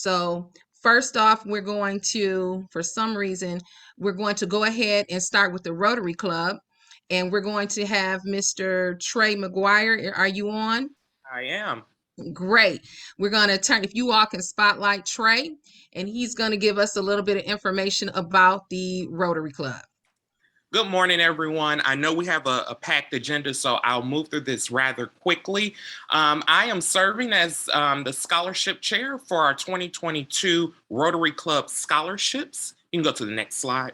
So first off, we're going to, for some reason, we're going to go ahead and start with the Rotary Club. And we're going to have Mr. Trey McGuire. Are you on? I am. Great. We're going to turn, if you all can spotlight Trey, and he's going to give us a little bit of information about the Rotary Club. Good morning, everyone. I know we have a packed agenda, so I'll move through this rather quickly. I am serving as the scholarship chair for our 2022 Rotary Club scholarships. You can go to the next slide.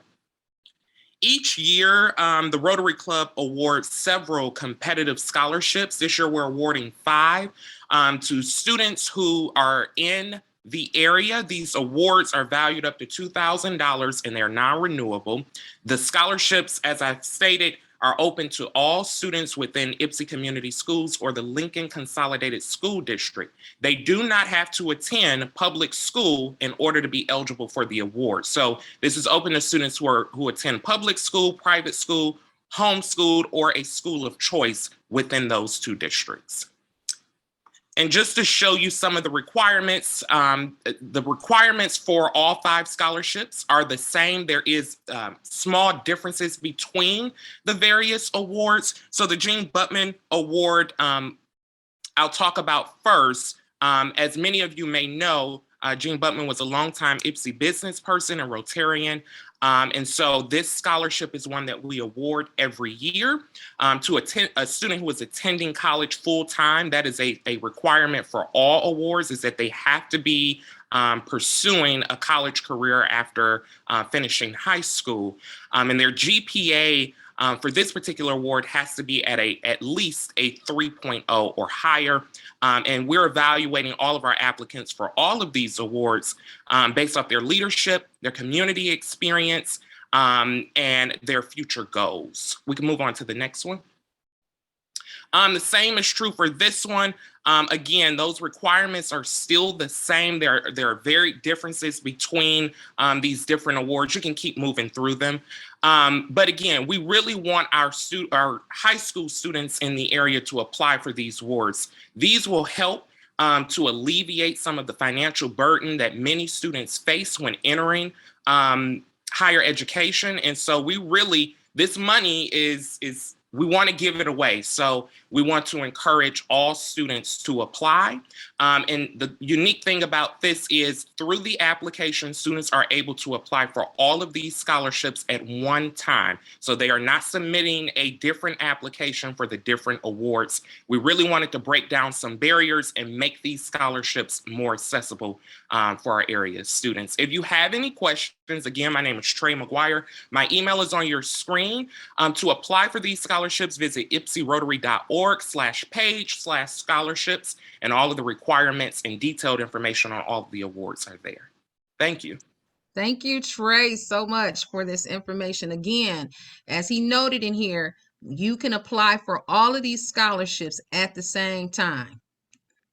Each year, the Rotary Club awards several competitive scholarships. This year, we're awarding 5 to students who are in the area. These awards are valued up to $2,000 and they're non-renewable. The scholarships, as I've stated, are open to all students within Ypsi Community Schools or the Lincoln Consolidated School District. They do not have to attend public school in order to be eligible for the award. So this is open to students who attend public school, private school, homeschooled, or a school of choice within those 2 districts. And just to show you some of the requirements for all 5 scholarships are the same. There is small differences between the various awards. So the Gene Buttman Award, I'll talk about first. As many of you may know, Gene Buttman was a longtime Ypsi business person and Rotarian. And so this scholarship is one that we award every year to a student who is attending college full time. That is a requirement for all awards, is that they have to be pursuing a college career after finishing high school. And their GPA for this particular award has to be at least a 3.0 or higher. And we're evaluating all of our applicants for all of these awards based off their leadership, their community experience, and their future goals. We can move on to the next one. The same is true for this one. Again, those requirements are still the same. There are very differences between these different awards. You can keep moving through them. But again, we really want our high school students in the area to apply for these awards. These will help to alleviate some of the financial burden that many students face when entering higher education. And so this money we want to give it away. So we want to encourage all students to apply. And the unique thing about this is through the application, students are able to apply for all of these scholarships at one time. So they are not submitting a different application for the different awards. We really wanted to break down some barriers and make these scholarships more accessible for our area students. If you have any questions, again, my name is Trey McGuire. My email is on your screen. To apply for these scholarships, visit ipsirotary.org/page/scholarships, and all of the requirements and detailed information on all of the awards are there. Thank you. Thank you, Trey, so much for this information. Again, as he noted in here, you can apply for all of these scholarships at the same time.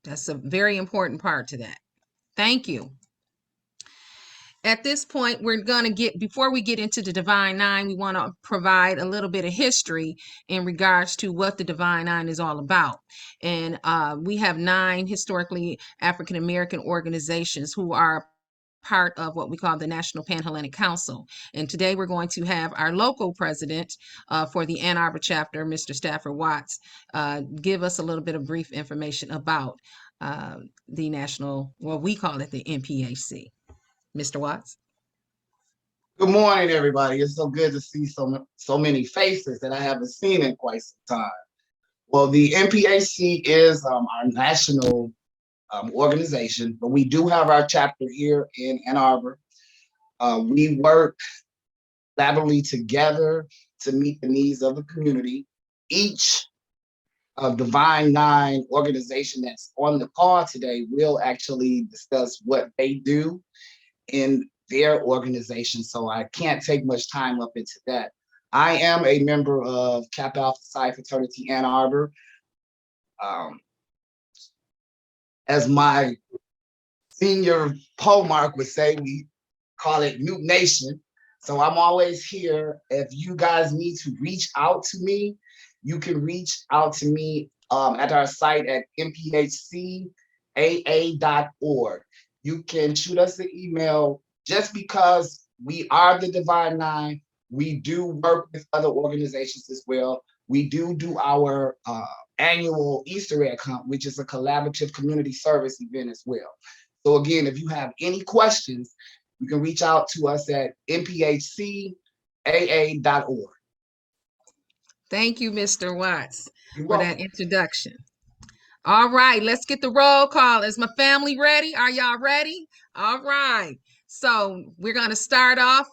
That's a very important part to that. Thank you. At this point, we're going to before we get into the Divine Nine, we want to provide a little bit of history in regards to what the Divine Nine is all about. And we have 9 historically African-American organizations who are part of what we call the National Pan-Hellenic Council. And today we're going to have our local president for the Ann Arbor chapter, Mr. Stafford Watts, give us a little bit of brief information about the national, well, we call it the NPHC. Mr. Watts. Good morning, everybody. It's so good to see so many faces that I haven't seen in quite some time. Well, the NPHC is our national organization, but we do have our chapter here in Ann Arbor. We work collaboratively together to meet the needs of the community. Each Divine Nine organization that's on the call today will actually discuss what they do in their organization, so I can't take much time up into that. I am a member of Kappa Alpha Psi Fraternity Ann Arbor. As my senior pole mark would say, we call it New Nation. So I'm always here. If you guys need to reach out to me, you can reach out to me at our site at mphcaa.org. you can shoot us an email. Just because we are the Divine Nine, we do work with other organizations as well. We do our annual Easter egg hunt, which is a collaborative community service event as well. So again, if you have any questions, you can reach out to us at nphcaa.org. Thank you, Mr. Watts, You're for welcome. that introduction. All right, let's get the roll call. Is my family ready? Are y'all ready? All right. So we're going to start off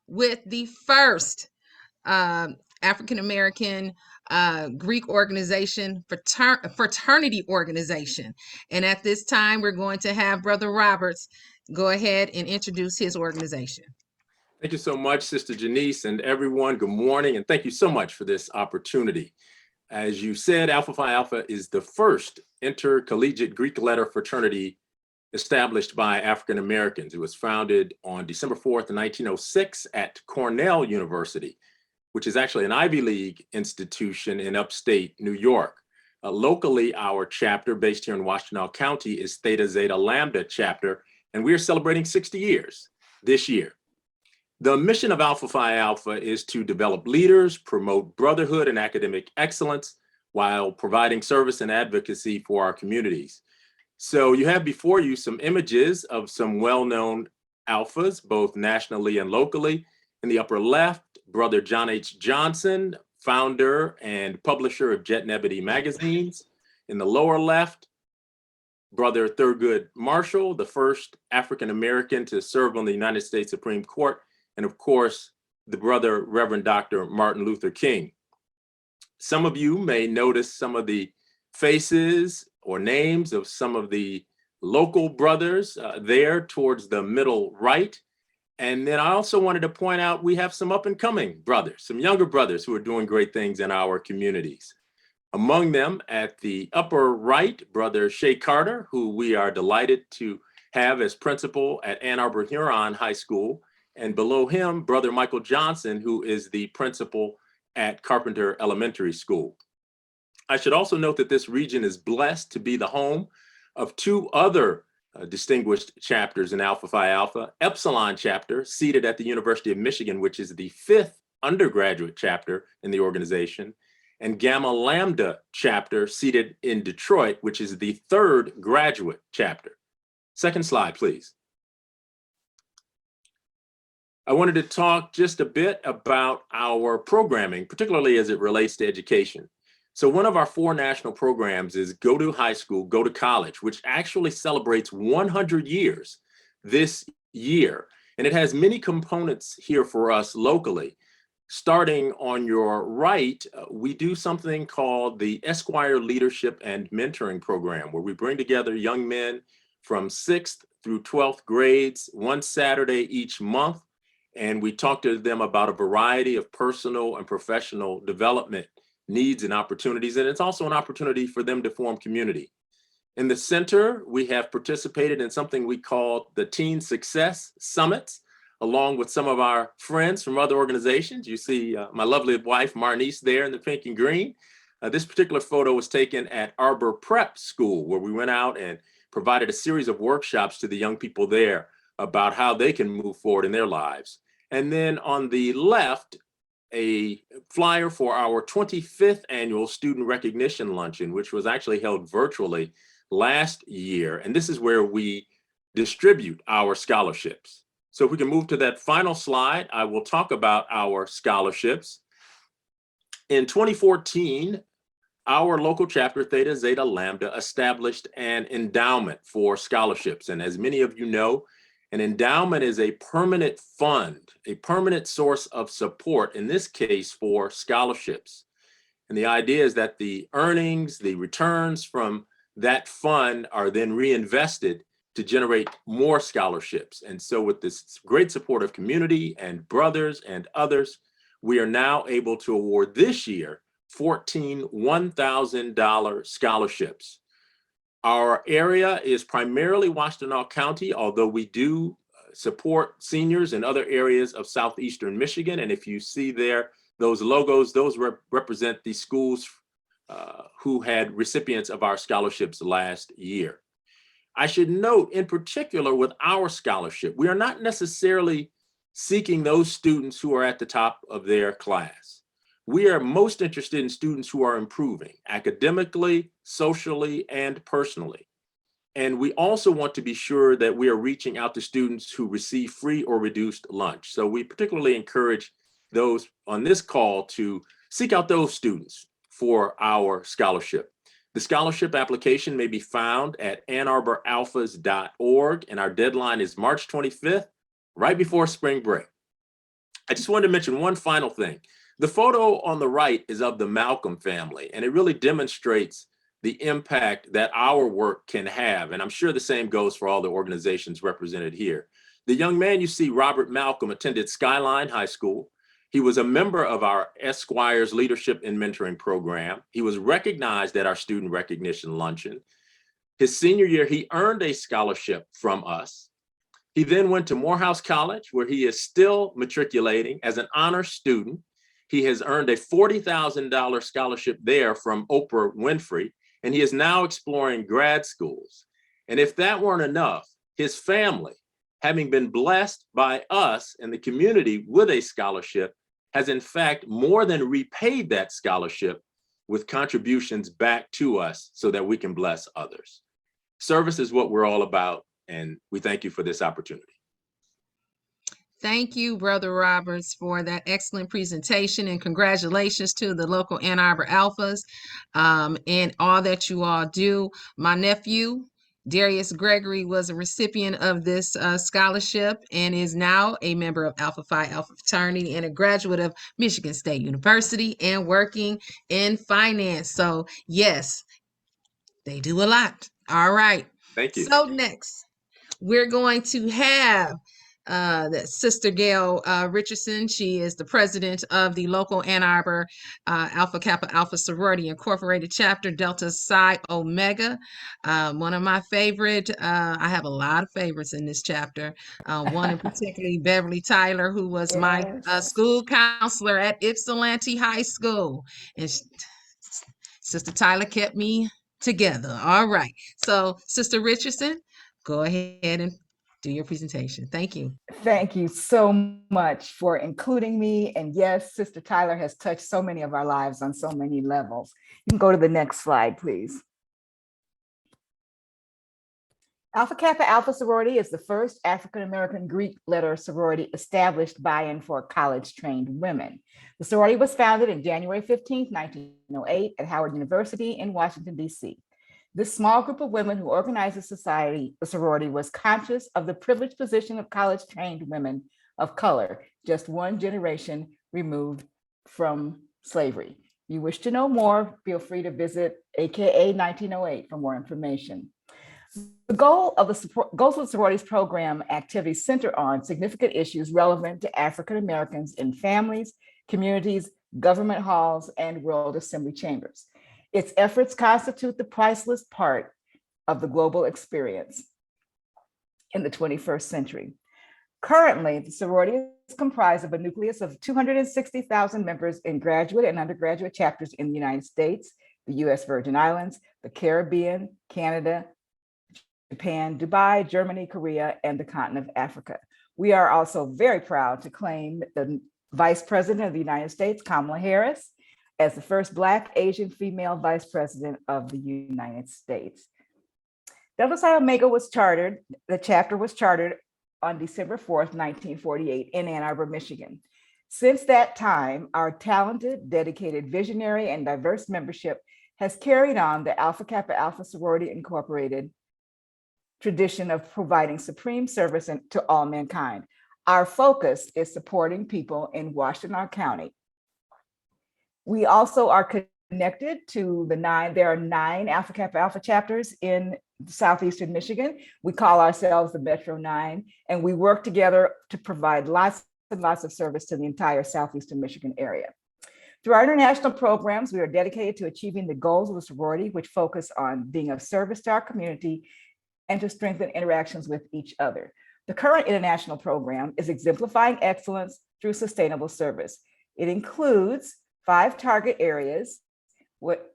with the first African American Greek organization, fraternity organization. And at this time, we're going to have Brother Roberts go ahead and introduce his organization. Thank you so much, Sister Janice, and everyone. Good morning, and thank you so much for this opportunity. As you said, Alpha Phi Alpha is the first intercollegiate Greek letter fraternity established by African Americans. It was founded on December 4th, 1906 at Cornell University, which is actually an Ivy League institution in upstate New York. Locally, our chapter based here in Washtenaw County is Theta Zeta Lambda chapter, and we are celebrating 60 years this year. The mission of Alpha Phi Alpha is to develop leaders, promote brotherhood and academic excellence, while providing service and advocacy for our communities. So you have before you some images of some well-known alphas, both nationally and locally. In the upper left, Brother John H. Johnson, founder and publisher of Jet and Ebony magazines. In the lower left, Brother Thurgood Marshall, the first African-American to serve on the United States Supreme Court. And of course, the brother, Reverend Dr. Martin Luther King. Some of you may notice some of the faces or names of some of the local brothers there towards the middle right. And then I also wanted to point out we have some up and coming brothers, some younger brothers who are doing great things in our communities. Among them at the upper right, Brother Shea Carter, who we are delighted to have as principal at Ann Arbor Huron High School. And below him, Brother Michael Johnson, who is the principal at Carpenter Elementary School. I should also note that this region is blessed to be the home of two other distinguished chapters in Alpha Phi Alpha. Epsilon chapter, seated at the University of Michigan, which is the 5th undergraduate chapter in the organization, and Gamma Lambda chapter, seated in Detroit, which is the 3rd graduate chapter. Second slide, please. I wanted to talk just a bit about our programming, particularly as it relates to education. So one of our 4 national programs is Go to High School, Go to College, which actually celebrates 100 years this year. And it has many components here for us locally. Starting on your right, we do something called the Esquire Leadership and Mentoring Program, where we bring together young men from 6th through 12th grades one Saturday each month. And we talk to them about a variety of personal and professional development needs and opportunities. And it's also an opportunity for them to form community. In the center, we have participated in something we call the Teen Success Summits, along with some of our friends from other organizations. You see my lovely wife, Marnice, there in the pink and green. This particular photo was taken at Arbor Prep School, where we went out and provided a series of workshops to the young people there about how they can move forward in their lives. And then on the left, a flyer for our 25th annual Student Recognition Luncheon, which was actually held virtually last year. And this is where we distribute our scholarships. So if we can move to that final slide, I will talk about our scholarships. In 2014, our local chapter, Theta Zeta Lambda, established an endowment for scholarships. And as many of you know, an endowment is a permanent fund, a permanent source of support, in this case for scholarships. And the idea is that the earnings, the returns from that fund are then reinvested to generate more scholarships. And so with this great support of community and brothers and others, we are now able to award this year 14 $1,000 scholarships. Our area is primarily Washtenaw County, although we do support seniors in other areas of southeastern Michigan. And if you see there, those logos, those represent the schools who had recipients of our scholarships last year. I should note in particular with our scholarship, we are not necessarily seeking those students who are at the top of their class. We are most interested in students who are improving academically, socially, and personally. And we also want to be sure that we are reaching out to students who receive free or reduced lunch. So we particularly encourage those on this call to seek out those students for our scholarship. The scholarship application may be found at AnnArborAlphas.org, and our deadline is March 25th, right before spring break. I just wanted to mention one final thing. The photo on the right is of the Malcolm family, and it really demonstrates the impact that our work can have. And I'm sure the same goes for all the organizations represented here. The young man you see, Robert Malcolm, attended Skyline High School. He was a member of our Esquire's Leadership and Mentoring Program. He was recognized at our Student Recognition Luncheon. His senior year, he earned a scholarship from us. He then went to Morehouse College, where he is still matriculating as an honor student. He has earned a $40,000 scholarship there from Oprah Winfrey, and he is now exploring grad schools. And if that weren't enough, his family, having been blessed by us and the community with a scholarship, has in fact more than repaid that scholarship with contributions back to us so that we can bless others. Service is what we're all about, and we thank you for this opportunity. Thank you, Brother Roberts, for that excellent presentation, and congratulations to the local Ann Arbor Alphas and all that you all do. My nephew, Darius Gregory, was a recipient of this scholarship and is now a member of Alpha Phi Alpha Fraternity and a graduate of Michigan State University and working in finance. So yes, they do a lot. All right. Thank you. So next, we're going to have that Sister Gail Richardson. She is the president of the local Ann Arbor Alpha Kappa Alpha Sorority Incorporated Chapter Delta Psi Omega. One of my favorite, I have a lot of favorites in this chapter. One in particular, Beverly Tyler, who was my school counselor at Ypsilanti High School. And Sister Tyler kept me together. All right. So Sister Richardson, go ahead and do your presentation. Thank you. Thank you so much for including me. And yes, Sister Tyler has touched so many of our lives on so many levels. You can go to the next slide, please. Alpha Kappa Alpha Sorority is the first African-American Greek letter sorority established by and for college-trained women. The sorority was founded in January 15, 1908 at Howard University in Washington, D.C. This small group of women who organized the sorority was conscious of the privileged position of college-trained women of color, just one generation removed from slavery. If you wish to know more, feel free to visit AKA 1908 for more information. The goals of the sororities program activities center on significant issues relevant to African Americans in families, communities, government halls, and World Assembly chambers. Its efforts constitute the priceless part of the global experience in the 21st century. Currently, the sorority is comprised of a nucleus of 260,000 members in graduate and undergraduate chapters in the United States, the US Virgin Islands, the Caribbean, Canada, Japan, Dubai, Germany, Korea, and the continent of Africa. We are also very proud to claim the Vice President of the United States, Kamala Harris, as the first Black Asian female Vice President of the United States. Delta Psi Omega was chartered, the chapter was chartered on December 4th, 1948 in Ann Arbor, Michigan. Since that time, our talented, dedicated, visionary, and diverse membership has carried on the Alpha Kappa Alpha Sorority Incorporated tradition of providing supreme service to all mankind. Our focus is supporting people in Washtenaw County. We also are connected to there are 9 Alpha Kappa Alpha chapters in Southeastern Michigan. We call ourselves the Metro 9, and we work together to provide lots and lots of service to the entire Southeastern Michigan area. Through our international programs, we are dedicated to achieving the goals of the sorority, which focus on being of service to our community and to strengthen interactions with each other. The current international program is exemplifying excellence through sustainable service. It includes 5 target areas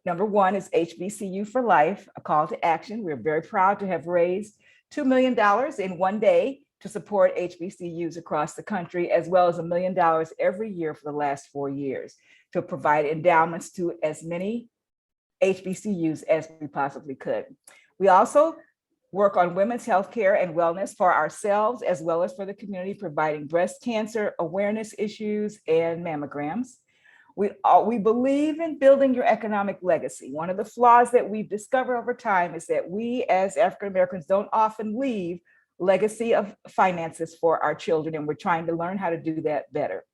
Number one is HBCU for Life, a call to action. We're very proud to have raised $2 million in one day to support HBCUs across the country, as well as $1 million every year for the last 4 years to provide endowments to as many HBCUs as we possibly could. We also work on women's health care and wellness for ourselves, as well as for the community, providing breast cancer awareness issues and mammograms. We believe in building your economic legacy. One of the flaws that we've discovered over time is that we as African Americans don't often leave legacy of finances for our children, and we're trying to learn how to do that better.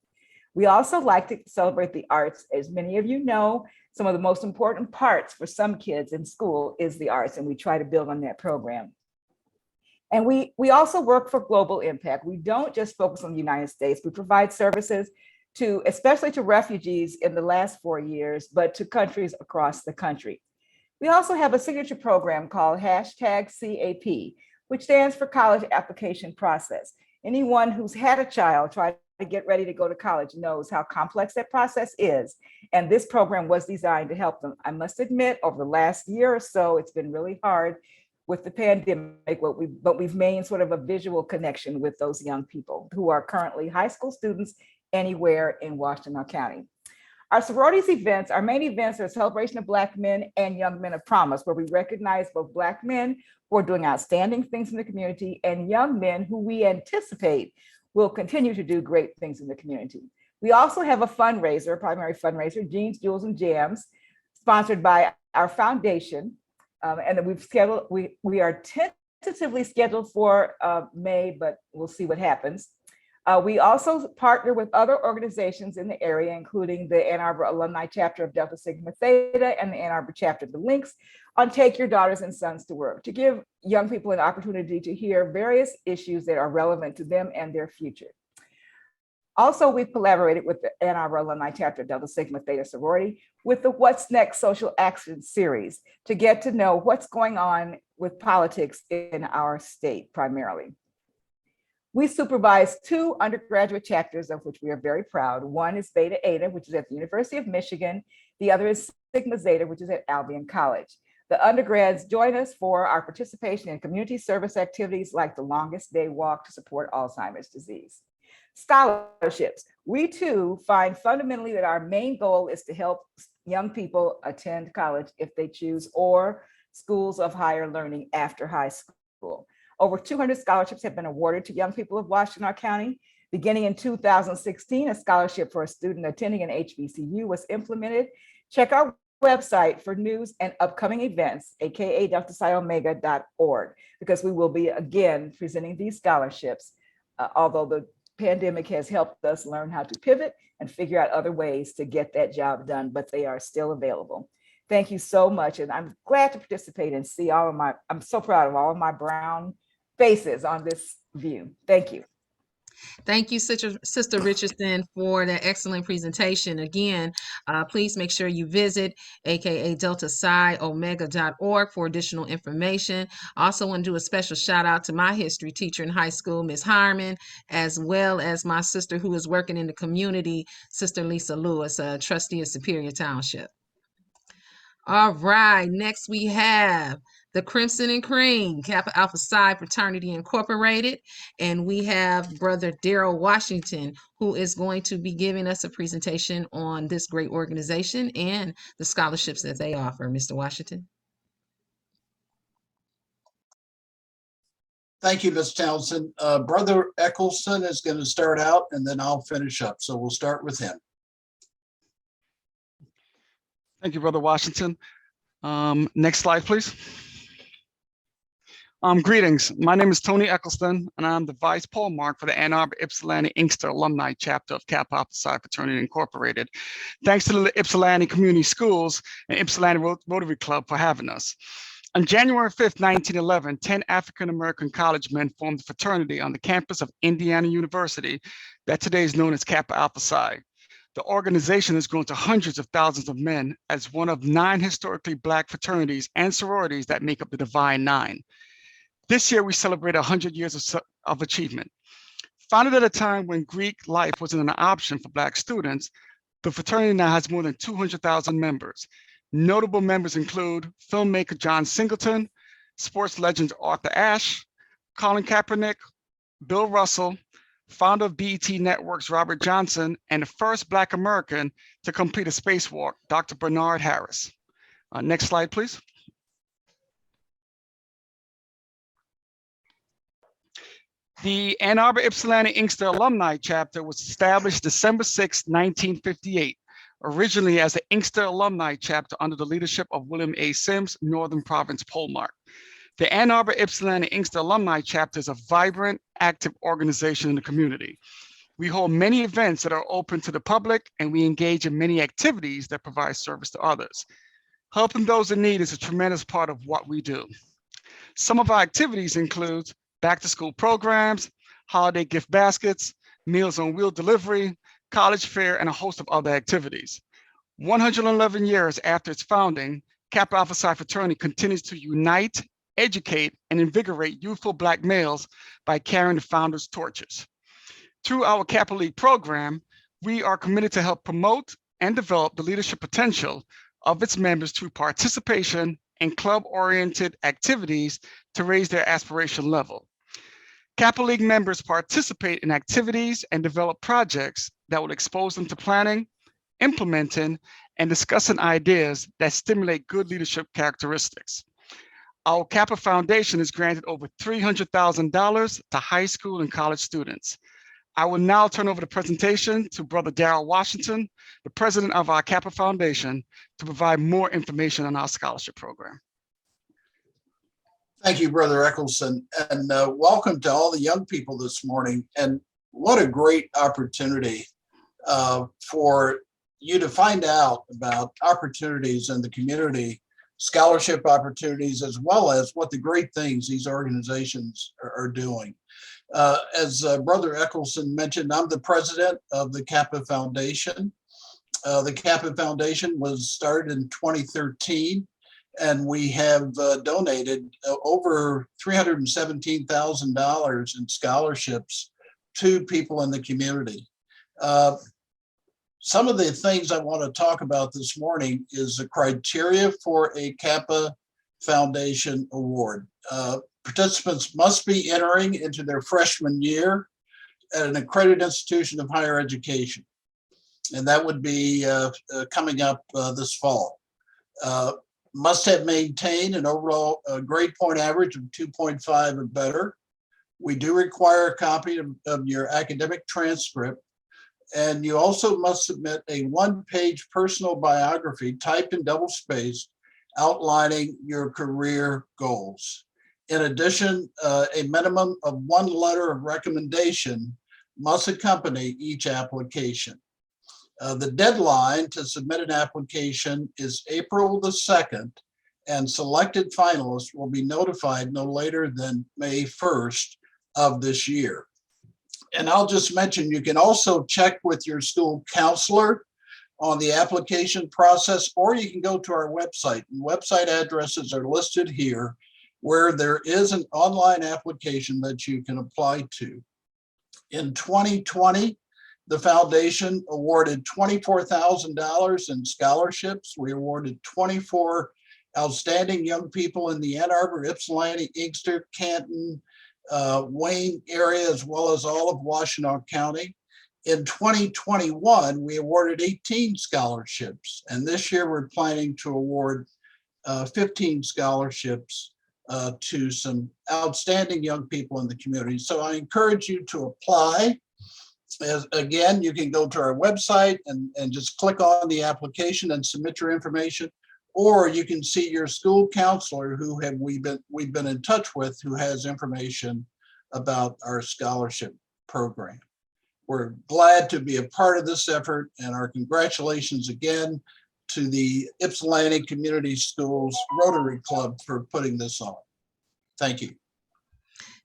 We also like to celebrate the arts. As many of you know, some of the most important parts for some kids in school is the arts, and we try to build on that program. And we also work for global impact. We don't just focus on the United States. We provide services to, especially to refugees in the last 4 years, but to countries across the country. We also have a signature program called #CAP, which stands for College Application Process. Anyone who's had a child try to get ready to go to college knows how complex that process is. And this program was designed to help them. I must admit, over the last year or so, it's been really hard with the pandemic, but we've made sort of a visual connection with those young people who are currently high school students anywhere in Washtenaw County. Our sororities events, our main events are a celebration of Black men and young men of promise, where we recognize both Black men who are doing outstanding things in the community and young men who we anticipate will continue to do great things in the community. We also have a fundraiser, a primary fundraiser, Jeans, Jewels, and Jams, sponsored by our foundation. And then we are tentatively scheduled for May, but we'll see what happens. We also partner with other organizations in the area, including the Ann Arbor Alumni Chapter of Delta Sigma Theta and the Ann Arbor Chapter of the Links, on Take Your Daughters and Sons to Work, to give young people an opportunity to hear various issues that are relevant to them and their future. Also, we've collaborated with the Ann Arbor Alumni Chapter of Delta Sigma Theta Sorority with the What's Next Social Action Series to get to know what's going on with politics in our state primarily. We supervise 2 undergraduate chapters of which we are very proud. One is Beta Eta, which is at the University of Michigan. The other is Sigma Zeta, which is at Albion College. The undergrads join us for our participation in community service activities like the Longest Day Walk to support Alzheimer's disease. Scholarships. We too find fundamentally that our main goal is to help young people attend college if they choose, or schools of higher learning after high school. Over 200 scholarships have been awarded to young people of Washtenaw County. Beginning in 2016, a scholarship for a student attending an HBCU was implemented. Check our website for news and upcoming events, aka deltaPsiOmega.org, because we will be again presenting these scholarships, although the pandemic has helped us learn how to pivot and figure out other ways to get that job done, but they are still available. Thank you so much. And I'm glad to participate and see I'm so proud of all of my brown faces on this view. Thank you. Thank you, Sister Richardson, for that excellent presentation. Again, please make sure you visit aka deltaPsiOmega.org for additional information. I also want to do a special shout out to my history teacher in high school, Ms. Harmon, as well as my sister who is working in the community, Sister Lisa Lewis, a trustee of Superior Township. All right, next we have the Crimson and Cream, Kappa Alpha Psi Fraternity Incorporated, and we have Brother Daryl Washington, who is going to be giving us a presentation on this great organization and the scholarships that they offer. Mr. Washington. Thank you, Ms. Townsend. Brother Eccleston is going to start out, and then I'll finish up. So we'll start with him. Thank you, Brother Washington. Next slide, please. Greetings. My name is Tony Eccleston, and I'm the Vice Pole Mark for the Ann Arbor Ypsilanti Inkster Alumni Chapter of Kappa Alpha Psi Fraternity Incorporated. Thanks to the Ypsilanti Community Schools and Ypsilanti Rotary Club for having us. On January 5th, 1911, 10 African-American college men formed a fraternity on the campus of Indiana University that today is known as Kappa Alpha Psi. The organization has grown to hundreds of thousands of men as one of 9 historically Black fraternities and sororities that make up the Divine Nine. This year, we celebrate 100 years of achievement. Founded at a time when Greek life wasn't an option for Black students, the fraternity now has more than 200,000 members. Notable members include filmmaker John Singleton, sports legend Arthur Ashe, Colin Kaepernick, Bill Russell, founder of BET Network's Robert Johnson, and the first Black American to complete a spacewalk, Dr. Bernard Harris. Next slide, please. The Ann Arbor Ypsilanti Inkster Alumni Chapter was established December 6, 1958, originally as the Inkster Alumni Chapter under the leadership of William A. Sims, Northern Province Polemark. The Ann Arbor Ypsilanti Inkster Alumni Chapter is a vibrant, active organization in the community. We hold many events that are open to the public, and we engage in many activities that provide service to others. Helping those in need is a tremendous part of what we do. Some of our activities include back-to-school programs, holiday gift baskets, Meals on Wheels delivery, college fair, and a host of other activities. 111 years after its founding, Kappa Alpha Psi fraternity continues to unite, educate, and invigorate youthful Black males by carrying the founders' torches. Through our Kappa League program, we are committed to help promote and develop the leadership potential of its members through participation in club-oriented activities to raise their aspiration level. Kappa League members participate in activities and develop projects that will expose them to planning, implementing, and discussing ideas that stimulate good leadership characteristics. Our Kappa Foundation has granted over $300,000 to high school and college students. I will now turn over the presentation to Brother Darrell Washington, the president of our Kappa Foundation, to provide more information on our scholarship program. Thank you, Brother Eccleston, and welcome to all the young people this morning. And what a great opportunity for you to find out about opportunities in the community, scholarship opportunities, as well as what the great things these organizations are doing. As Brother Eccleston mentioned, I'm the president of the Kappa Foundation. The Kappa Foundation was started in 2013. And we have donated over $317,000 in scholarships to people in the community. Some of the things I want to talk about this morning is the criteria for a Kappa Foundation award. Participants must be entering into their freshman year at an accredited institution of higher education. And that would be coming up this fall. Must have maintained an overall grade point average of 2.5 or better. We do require a copy of your academic transcript, and you also must submit a one-page personal biography typed in double-spaced outlining your career goals. In addition, a minimum of one letter of recommendation must accompany each application. The deadline to submit an application is April the 2nd, and selected finalists will be notified no later than May 1st of this year. And I'll just mention, you can also check with your school counselor on the application process, or you can go to our website. And website addresses are listed here, where there is an online application that you can apply to. In 2020, the foundation awarded $24,000 in scholarships. We awarded 24 outstanding young people in the Ann Arbor, Ypsilanti, Inkster, Canton, Wayne area, as well as all of Washtenaw County. In 2021, we awarded 18 scholarships, and this year we're planning to award 15 scholarships to some outstanding young people in the community. So I encourage you to apply. Again, you can go to our website and just click on the application and submit your information, or you can see your school counselor who we've been in touch with, who has information about our scholarship program. We're glad to be a part of this effort, and our congratulations again to the Ypsilanti Community Schools Rotary Club for putting this on. Thank you.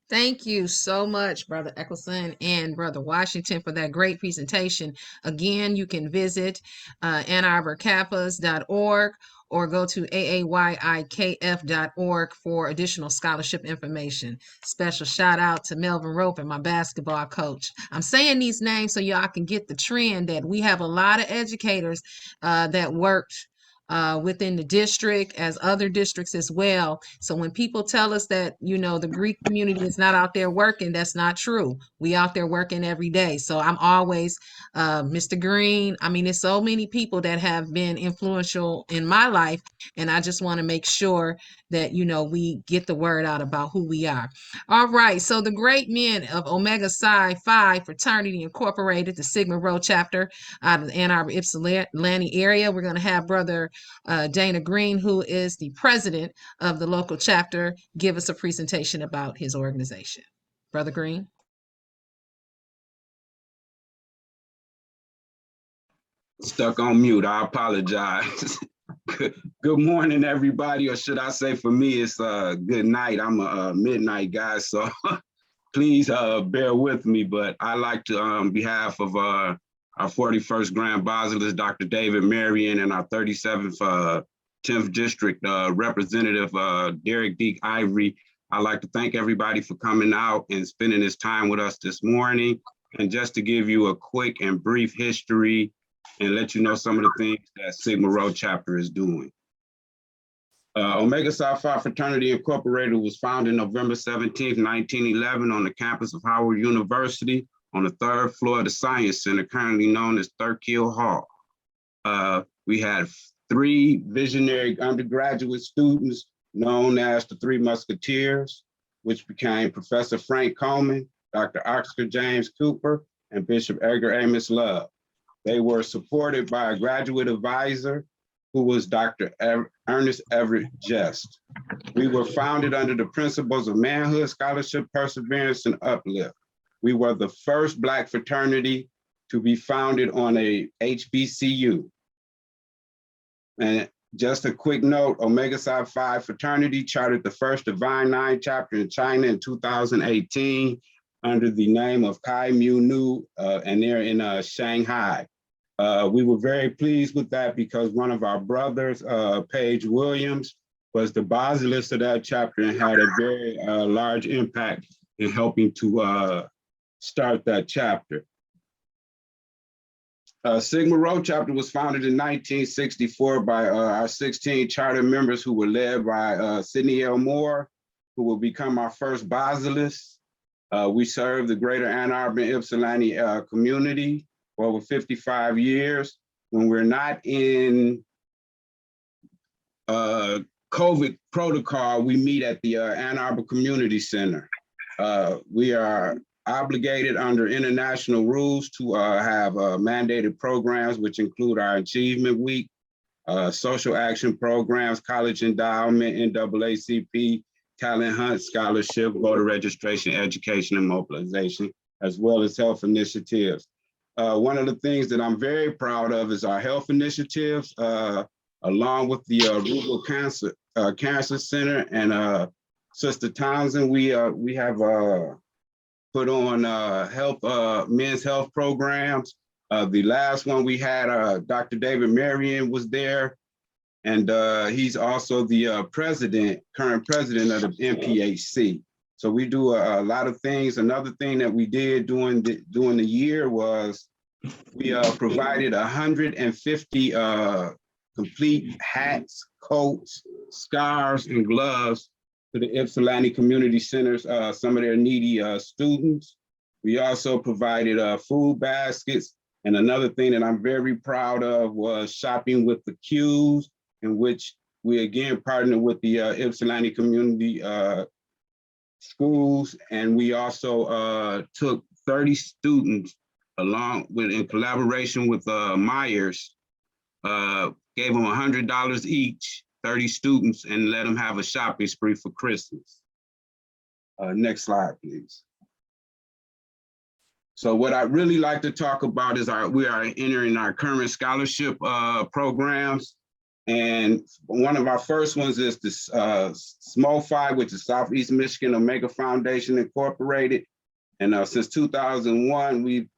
Thank you so much, Brother Eccleston and Brother Washington, for that great presentation. Again, you can visit AnnArborKappas.org or go to aayikf.org for additional scholarship information. Special shout out to Melvin Roper, my basketball coach. I'm saying these names so y'all can get the trend that we have a lot of educators that worked within the district as other districts as well. So when people tell us that, you know, the Greek community is not out there working, that's not true. We out there working every day. So I'm always, Mr. Green. I mean, there's so many people that have been influential in my life. And I just want to make sure that, you know, we get the word out about who we are. All right. So the great men of Omega Psi Phi Fraternity Incorporated, the Sigma Rho chapter out of the Ann Arbor Ypsilanti area. We're going to have Brother Dana Green, who is the president of the local chapter, give us a presentation about his organization. Brother Green. Stuck on mute. I apologize. Good morning, everybody, or should I say for me, it's good night. I'm a midnight guy, so please bear with me. But I like to, on behalf of our 41st Grand Basileus, Dr. David Marion, and our 37th 10th District Representative Derek D. Ivory, I'd like to thank everybody for coming out and spending this time with us this morning. And just to give you a quick and brief history and let you know some of the things that Sigma Rho chapter is doing. Omega Psi Phi Fraternity Incorporated was founded November 17th, 1911 on the campus of Howard University on the 3rd floor of the Science Center, currently known as Thurkill Hall. We had 3 visionary undergraduate students known as the 3 Musketeers, which became Professor Frank Coleman, Dr. Oscar James Cooper, and Bishop Edgar Amos Love. They were supported by a graduate advisor who was Dr. Ernest Everett Jest. We were founded under the principles of manhood, scholarship, perseverance, and uplift. We were the first Black fraternity to be founded on a HBCU. And just a quick note, Omega Psi Phi fraternity chartered the first Divine Nine chapter in China in 2018 under the name of Chi Mu Nu, and they're in Shanghai. We were very pleased with that because one of our brothers, Paige Williams, was the basileus of that chapter and had a very large impact in helping to start that chapter. Sigma Rho chapter was founded in 1964 by our 16 charter members who were led by Sidney L. Moore, who will become our first basileus. We serve the greater Ann Arbor and Ypsilanti community for over 55 years. When we're not in COVID protocol, we meet at the Ann Arbor Community Center. We are obligated under international rules to have mandated programs, which include our Achievement Week, social action programs, college endowment, NAACP, talent hunt, scholarship, voter registration, education, and mobilization, as well as health initiatives. One of the things that I'm very proud of is our health initiatives, along with the Rural Cancer Center and Sister Townsend. We have put on men's health programs. The last one we had, Dr. David Marion was there, and he's also the current president of the NPHC. So we do a lot of things. Another thing that we did during the year was we provided 150 complete hats, coats, scarves, and gloves to the Ypsilanti Community Centers, some of their needy students. We also provided food baskets. And another thing that I'm very proud of was shopping with the Qs, in which we again partnered with the Ypsilanti Community Schools. And we also took 30 students in collaboration with Myers, gave them $100 each, 30 students, and let them have a shopping spree for Christmas. Next slide, please. So what I really like to talk about is we are entering our current scholarship programs. And one of our first ones is this SMO5, which is Southeast Michigan Omega Foundation Incorporated. And since 2001, we've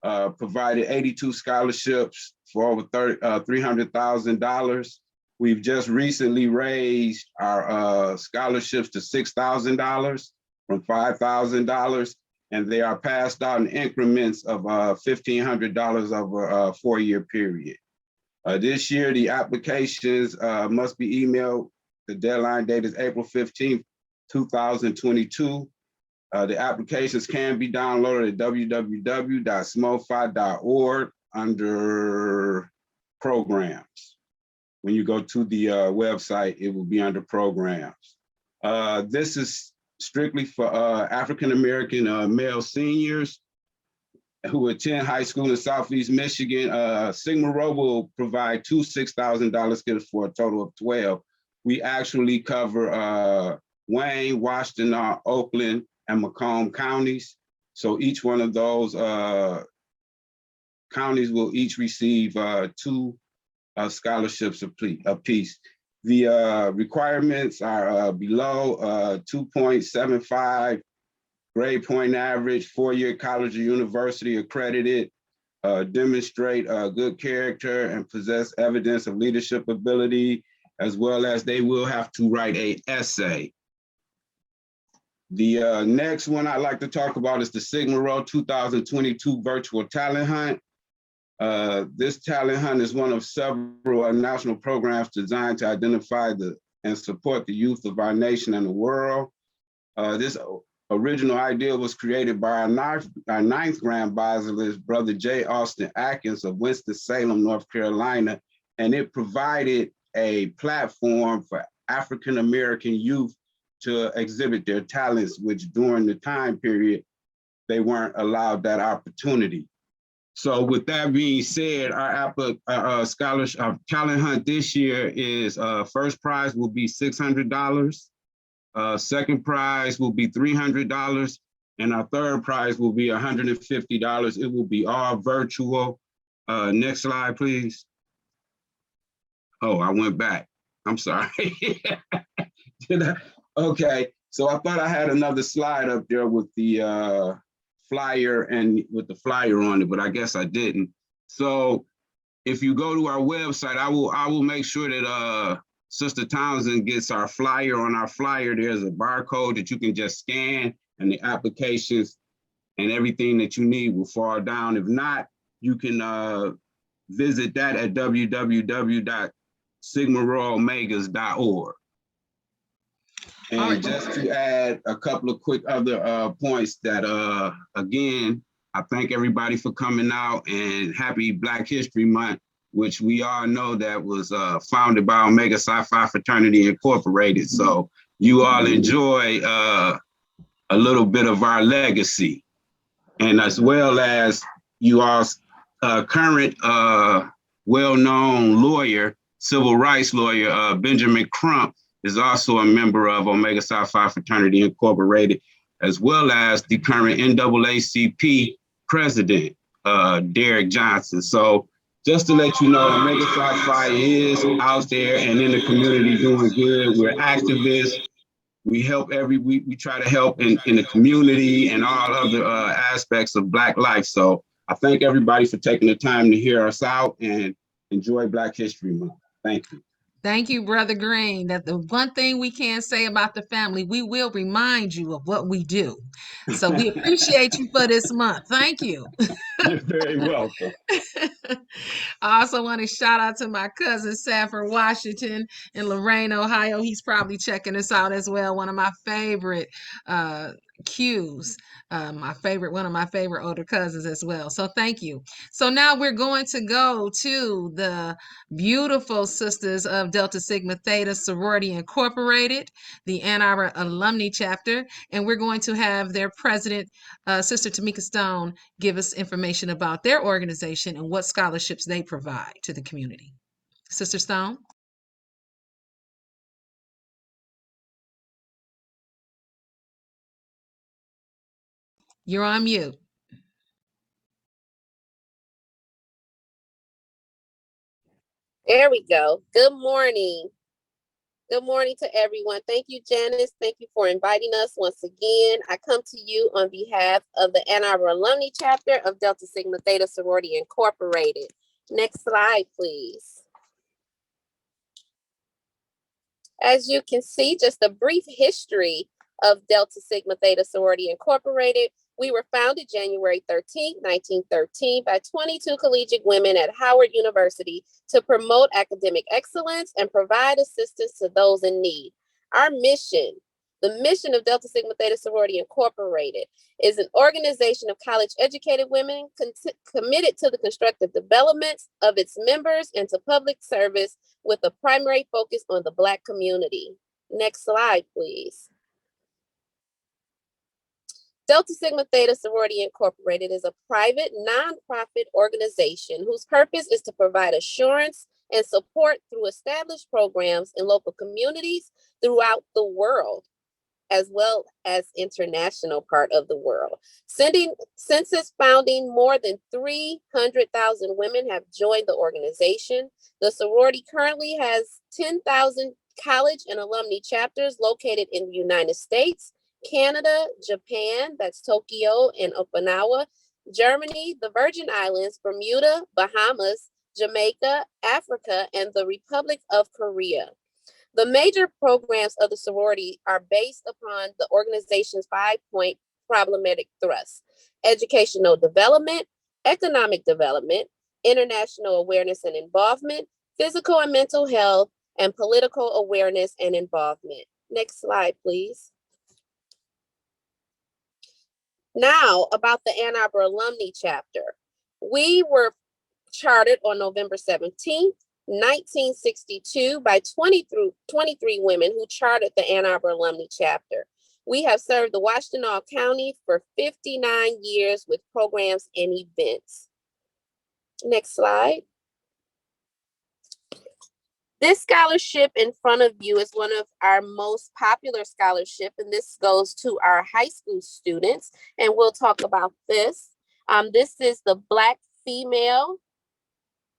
provided 82 scholarships for over $300,000. We've just recently raised our scholarships to $6,000 from $5,000, and they are passed out in increments of $1,500 over a 4-year period. This year, the applications must be emailed. The deadline date is April 15th, 2022. The applications can be downloaded at www.smofi.org under programs. When you go to the website, it will be under programs. This is strictly for African-American male seniors who attend high school in Southeast Michigan. Sigma Rho will provide two $6,000 gifts for a total of 12. We actually cover Wayne, Washtenaw, Oakland, and Macomb counties. So each one of those counties will each receive two scholarships apiece. The requirements are below 2.75 grade point average, 4-year college or university accredited, demonstrate good character and possess evidence of leadership ability, as well as they will have to write an essay. The next one I'd like to talk about is the Sigma Rho 2022 Virtual Talent Hunt. This talent hunt is one of several national programs designed to identify and support the youth of our nation and the world. This original idea was created by our ninth grade advisor, Brother J. Austin Atkins of Winston-Salem, North Carolina, and it provided a platform for African-American youth to exhibit their talents, which during the time period, they weren't allowed that opportunity. So with that being said, our scholarship, our talent hunt this year is first prize will be $600. Second prize will be $300, and our third prize will be $150. It will be all virtual. Next slide, please. Oh, I went back. I'm sorry. Did I? Okay, so I thought I had another slide up there with the flyer and with the flyer on it, but I guess I didn't. So if you go to our website, I will make sure that Sister Townsend gets our flyer. On our flyer, there's a barcode that you can just scan, and the applications and everything that you need will fall down. If not, you can visit that at www.sigmaroomegas.org. And just to add a couple of quick other points that, again, I thank everybody for coming out, and happy Black History Month, which we all know that was founded by Omega Psi Phi Fraternity Incorporated. So you all enjoy a little bit of our legacy. And as well as you all's current well-known lawyer, civil rights lawyer, Benjamin Crump, is also a member of Omega Psi Phi Fraternity Incorporated, as well as the current NAACP president, Derek Johnson. So just to let you know, Omega Psi Phi is out there and in the community doing good. We're activists. We help we try to help in the community and all other aspects of Black life. So I thank everybody for taking the time to hear us out, and enjoy Black History Month. Thank you. Thank you, Brother Green. That the one thing we can say about the family, we will remind you of what we do. So we appreciate you for this month. Thank you. You're very welcome. I also want to shout out to my cousin Sanford Washington in Lorain, Ohio. He's probably checking us out as well. One of my favorite cues. One of my favorite older cousins as well. So thank you. So now we're going to go to the beautiful sisters of Delta Sigma Theta Sorority Incorporated, the Ann Arbor Alumni Chapter, and we're going to have their president, Sister Tamika Stone, give us information about their organization and what scholarships they provide to the community. Sister Stone? You're on mute. There we go. Good morning. Good morning to everyone. Thank you, Janice. Thank you for inviting us once again. I come to you on behalf of the Ann Arbor Alumni Chapter of Delta Sigma Theta Sorority Incorporated. Next slide, please. As you can see, just a brief history of Delta Sigma Theta Sorority Incorporated. We were founded January 13, 1913 by 22 collegiate women at Howard University to promote academic excellence and provide assistance to those in need. Our mission, the mission of Delta Sigma Theta Sorority Incorporated, is an organization of college-educated women committed to the constructive development of its members and to public service with a primary focus on the Black community. Next slide, please. Delta Sigma Theta Sorority Incorporated is a private, nonprofit organization whose purpose is to provide assurance and support through established programs in local communities throughout the world, as well as international part of the world. Since its founding, more than 300,000 women have joined the organization. The sorority currently has 10,000 college and alumni chapters located in the United States, Canada, Japan, that's Tokyo and Okinawa, Germany, the Virgin Islands, Bermuda, Bahamas, Jamaica, Africa, and the Republic of Korea. The major programs of the sorority are based upon the organization's 5-point problematic thrust: educational development, economic development, international awareness and involvement, physical and mental health, and political awareness and involvement. Next slide, please. Now, about the Ann Arbor Alumni Chapter. We were chartered on November 17th, 1962 by 23 women who chartered the Ann Arbor Alumni Chapter. We have served the Washtenaw County for 59 years with programs and events. Next slide. This scholarship in front of you is one of our most popular scholarships, and this goes to our high school students, and we'll talk about this. This is the Black Female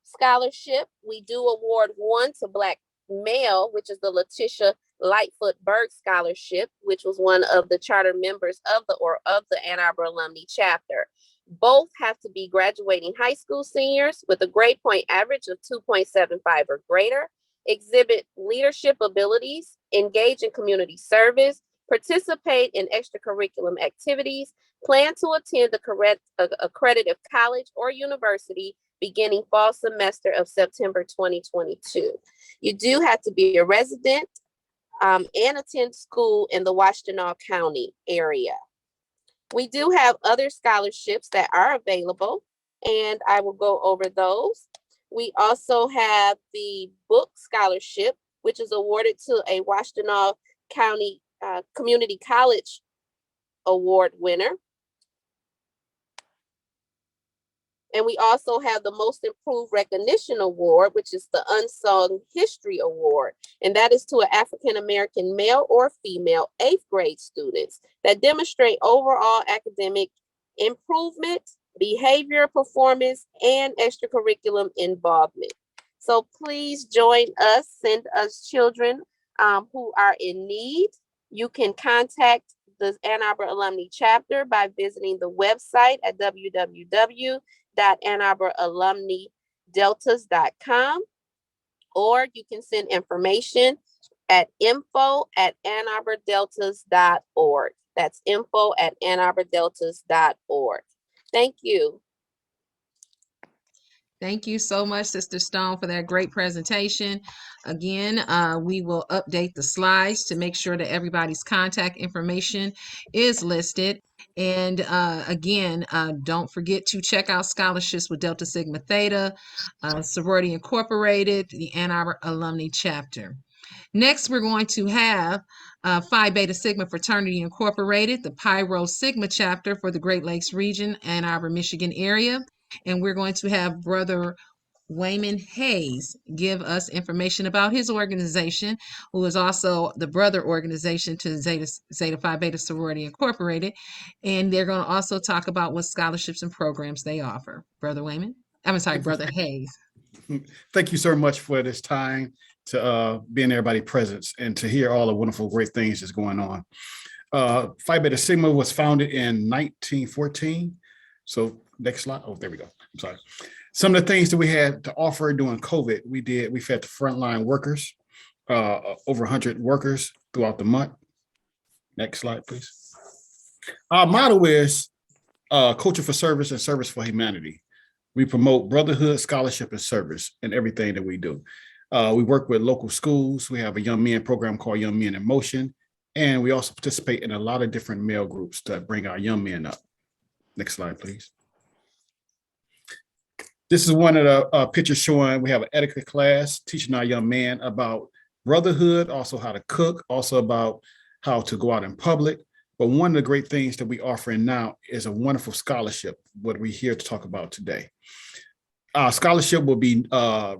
Scholarship. We do award one to Black Male, which is the Letitia Lightfoot Berg Scholarship, which was one of the charter members of the Ann Arbor Alumni Chapter. Both have to be graduating high school seniors with a grade point average of 2.75 or greater, exhibit leadership abilities, engage in community service, participate in extracurricular activities, plan to attend a accredited college or university beginning fall semester of September 2022. You do have to be a resident and attend school in the Washtenaw County area. We do have other scholarships that are available, and I will go over those. We also have the book scholarship, which is awarded to a Washtenaw County Community College Award winner. And we also have the Most Improved Recognition Award, which is the Unsung History Award. And that is to an African-American male or female 8th grade students that demonstrate overall academic improvement, behavior, performance, and extracurricular involvement. So please join us, send us children who are in need. You can contact the Ann Arbor Alumni Chapter by visiting the website at www.annarboralumnideltas.com, or you can send information at info@annarbordeltas.org. That's info@annarbordeltas.org. Thank you. Thank you so much, Sister Stone, for that great presentation. Again, we will update the slides to make sure that everybody's contact information is listed. And again, don't forget to check out scholarships with Delta Sigma Theta, Sorority Incorporated, the Ann Arbor Alumni Chapter. Next, we're going to have Phi Beta Sigma Fraternity Incorporated, the Pi Rho Sigma Chapter for the Great Lakes region, Ann Arbor, Michigan area. And we're going to have Brother Wayman Hayes give us information about his organization, who is also the brother organization to Zeta Phi Beta Sorority Incorporated. And they're going to also talk about what scholarships and programs they offer. Brother Wayman? I'm sorry, Brother Hayes. Thank you so much for this time to be in everybody's presence and to hear all the wonderful, great things that's going on. Phi Beta Sigma was founded in 1914. So next slide. Oh, there we go. I'm sorry. Some of the things that we had to offer during COVID, we fed the frontline workers, over 100 workers throughout the month. Next slide, please. Our motto is Culture for Service and Service for Humanity. We promote brotherhood, scholarship, and service in everything that we do. We work with local schools. We have a young men program called Young Men in Motion. And we also participate in a lot of different male groups to bring our young men up. Next slide, please. This is one of the pictures showing we have an etiquette class teaching our young men about brotherhood, also how to cook, also about how to go out in public. But one of the great things that we're offering now is a wonderful scholarship, what we're here to talk about today. Our scholarship will be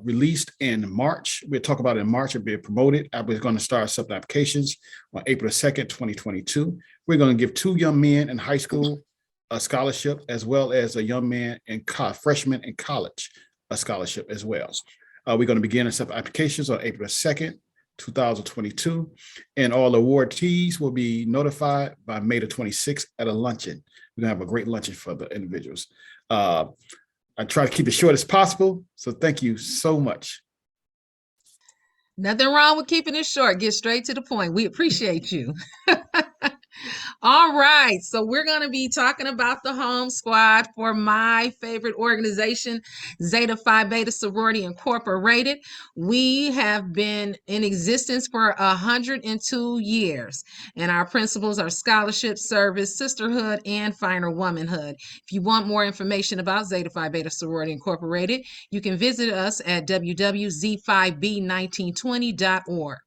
released in March. We'll talk about it in March. It'll be promoted. We're going to start accepting applications on April 2nd, 2022. We're going to give 2 young men in high school a scholarship, as well as a young man in freshman in college, a scholarship as well. We're going to begin accepting applications on April 2nd, 2022. And all awardees will be notified by May the 26th at a luncheon. We're going to have a great luncheon for the individuals. I try to keep it short as possible. So thank you so much. Nothing wrong with keeping it short. Get straight to the point. We appreciate you. All right. So we're going to be talking about the home squad for my favorite organization, Zeta Phi Beta Sorority Incorporated. We have been in existence for 102 years, and our principles are scholarship, service, sisterhood, and finer womanhood. If you want more information about Zeta Phi Beta Sorority Incorporated, you can visit us at www.z5b1920.org.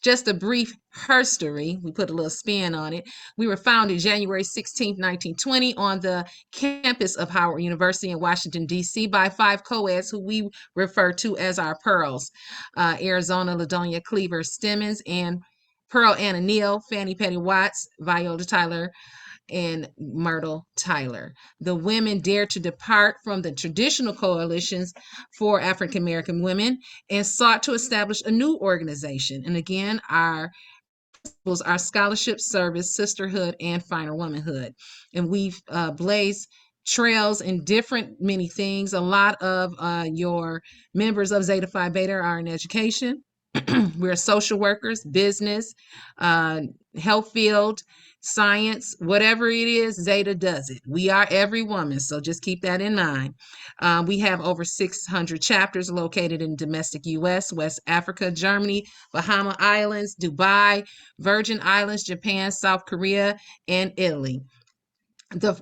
Just a brief herstory, we put a little spin on it. We were founded January 16, 1920 on the campus of Howard University in Washington, D.C. by 5 co-eds who we refer to as our Pearls, Arizona, Ladonia, Cleaver, Stemmons, and Pearl Anna Neal, Fannie Petty Watts, Viola Tyler, and Myrtle Tyler. The women dared to depart from the traditional coalitions for African American women and sought to establish a new organization. And again, our scholarship, service, sisterhood, and finer womanhood. And we've blazed trails in many things. A lot of your members of Zeta Phi Beta are in education. We're social workers, business, health field, science, whatever it is, Zeta does it. We are every woman, so just keep that in mind. We have over 600 chapters located in domestic U.S., West Africa, Germany, Bahama Islands, Dubai, Virgin Islands, Japan, South Korea, and Italy.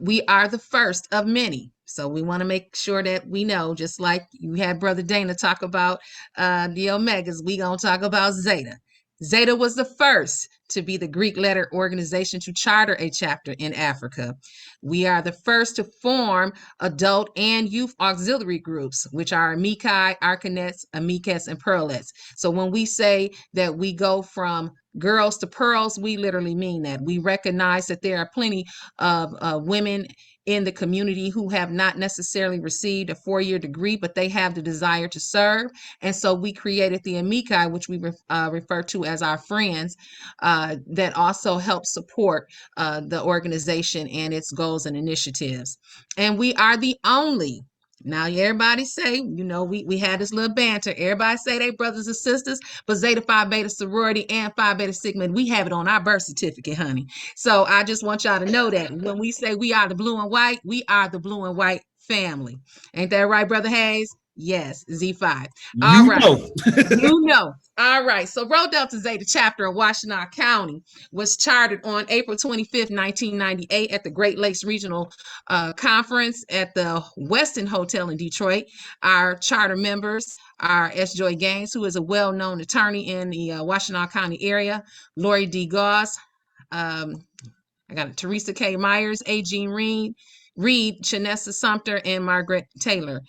We are the first of many. So we want to make sure that we know, just like you had Brother Dana talk about the Omegas, we going to talk about Zeta. Zeta was the first to be the Greek letter organization to charter a chapter in Africa. We are the first to form adult and youth auxiliary groups, which are Amici, Arcanettes, Amiques, and Pearlettes. So when we say that we go from girls to pearls, we literally mean that. We recognize that there are plenty of women in the community who have not necessarily received a 4-year degree, but they have the desire to serve. And so we created the Amici, which we refer to as our friends, that also help support the organization and its goals and initiatives. And we are the only, now everybody say, we had this little banter. Everybody say they brothers and sisters, but Zeta Phi Beta Sorority and Phi Beta Sigma, we have it on our birth certificate, honey. So I just want y'all to know that when we say we are the blue and white, we are the blue and white family. Ain't that right, Brother Hayes? Yes, Z5. All right. You know. All right. So Rho Delta Zeta chapter in Washtenaw County was chartered on April 25th, 1998 at the Great Lakes Regional Conference at the Westin Hotel in Detroit. Our charter members are S. Joy Gaines, who is a well-known attorney in the Washtenaw County area, Lori D. Goss, I got Teresa K. Myers, A. Jean Reed, Chanessa Sumter, and Margaret Taylor.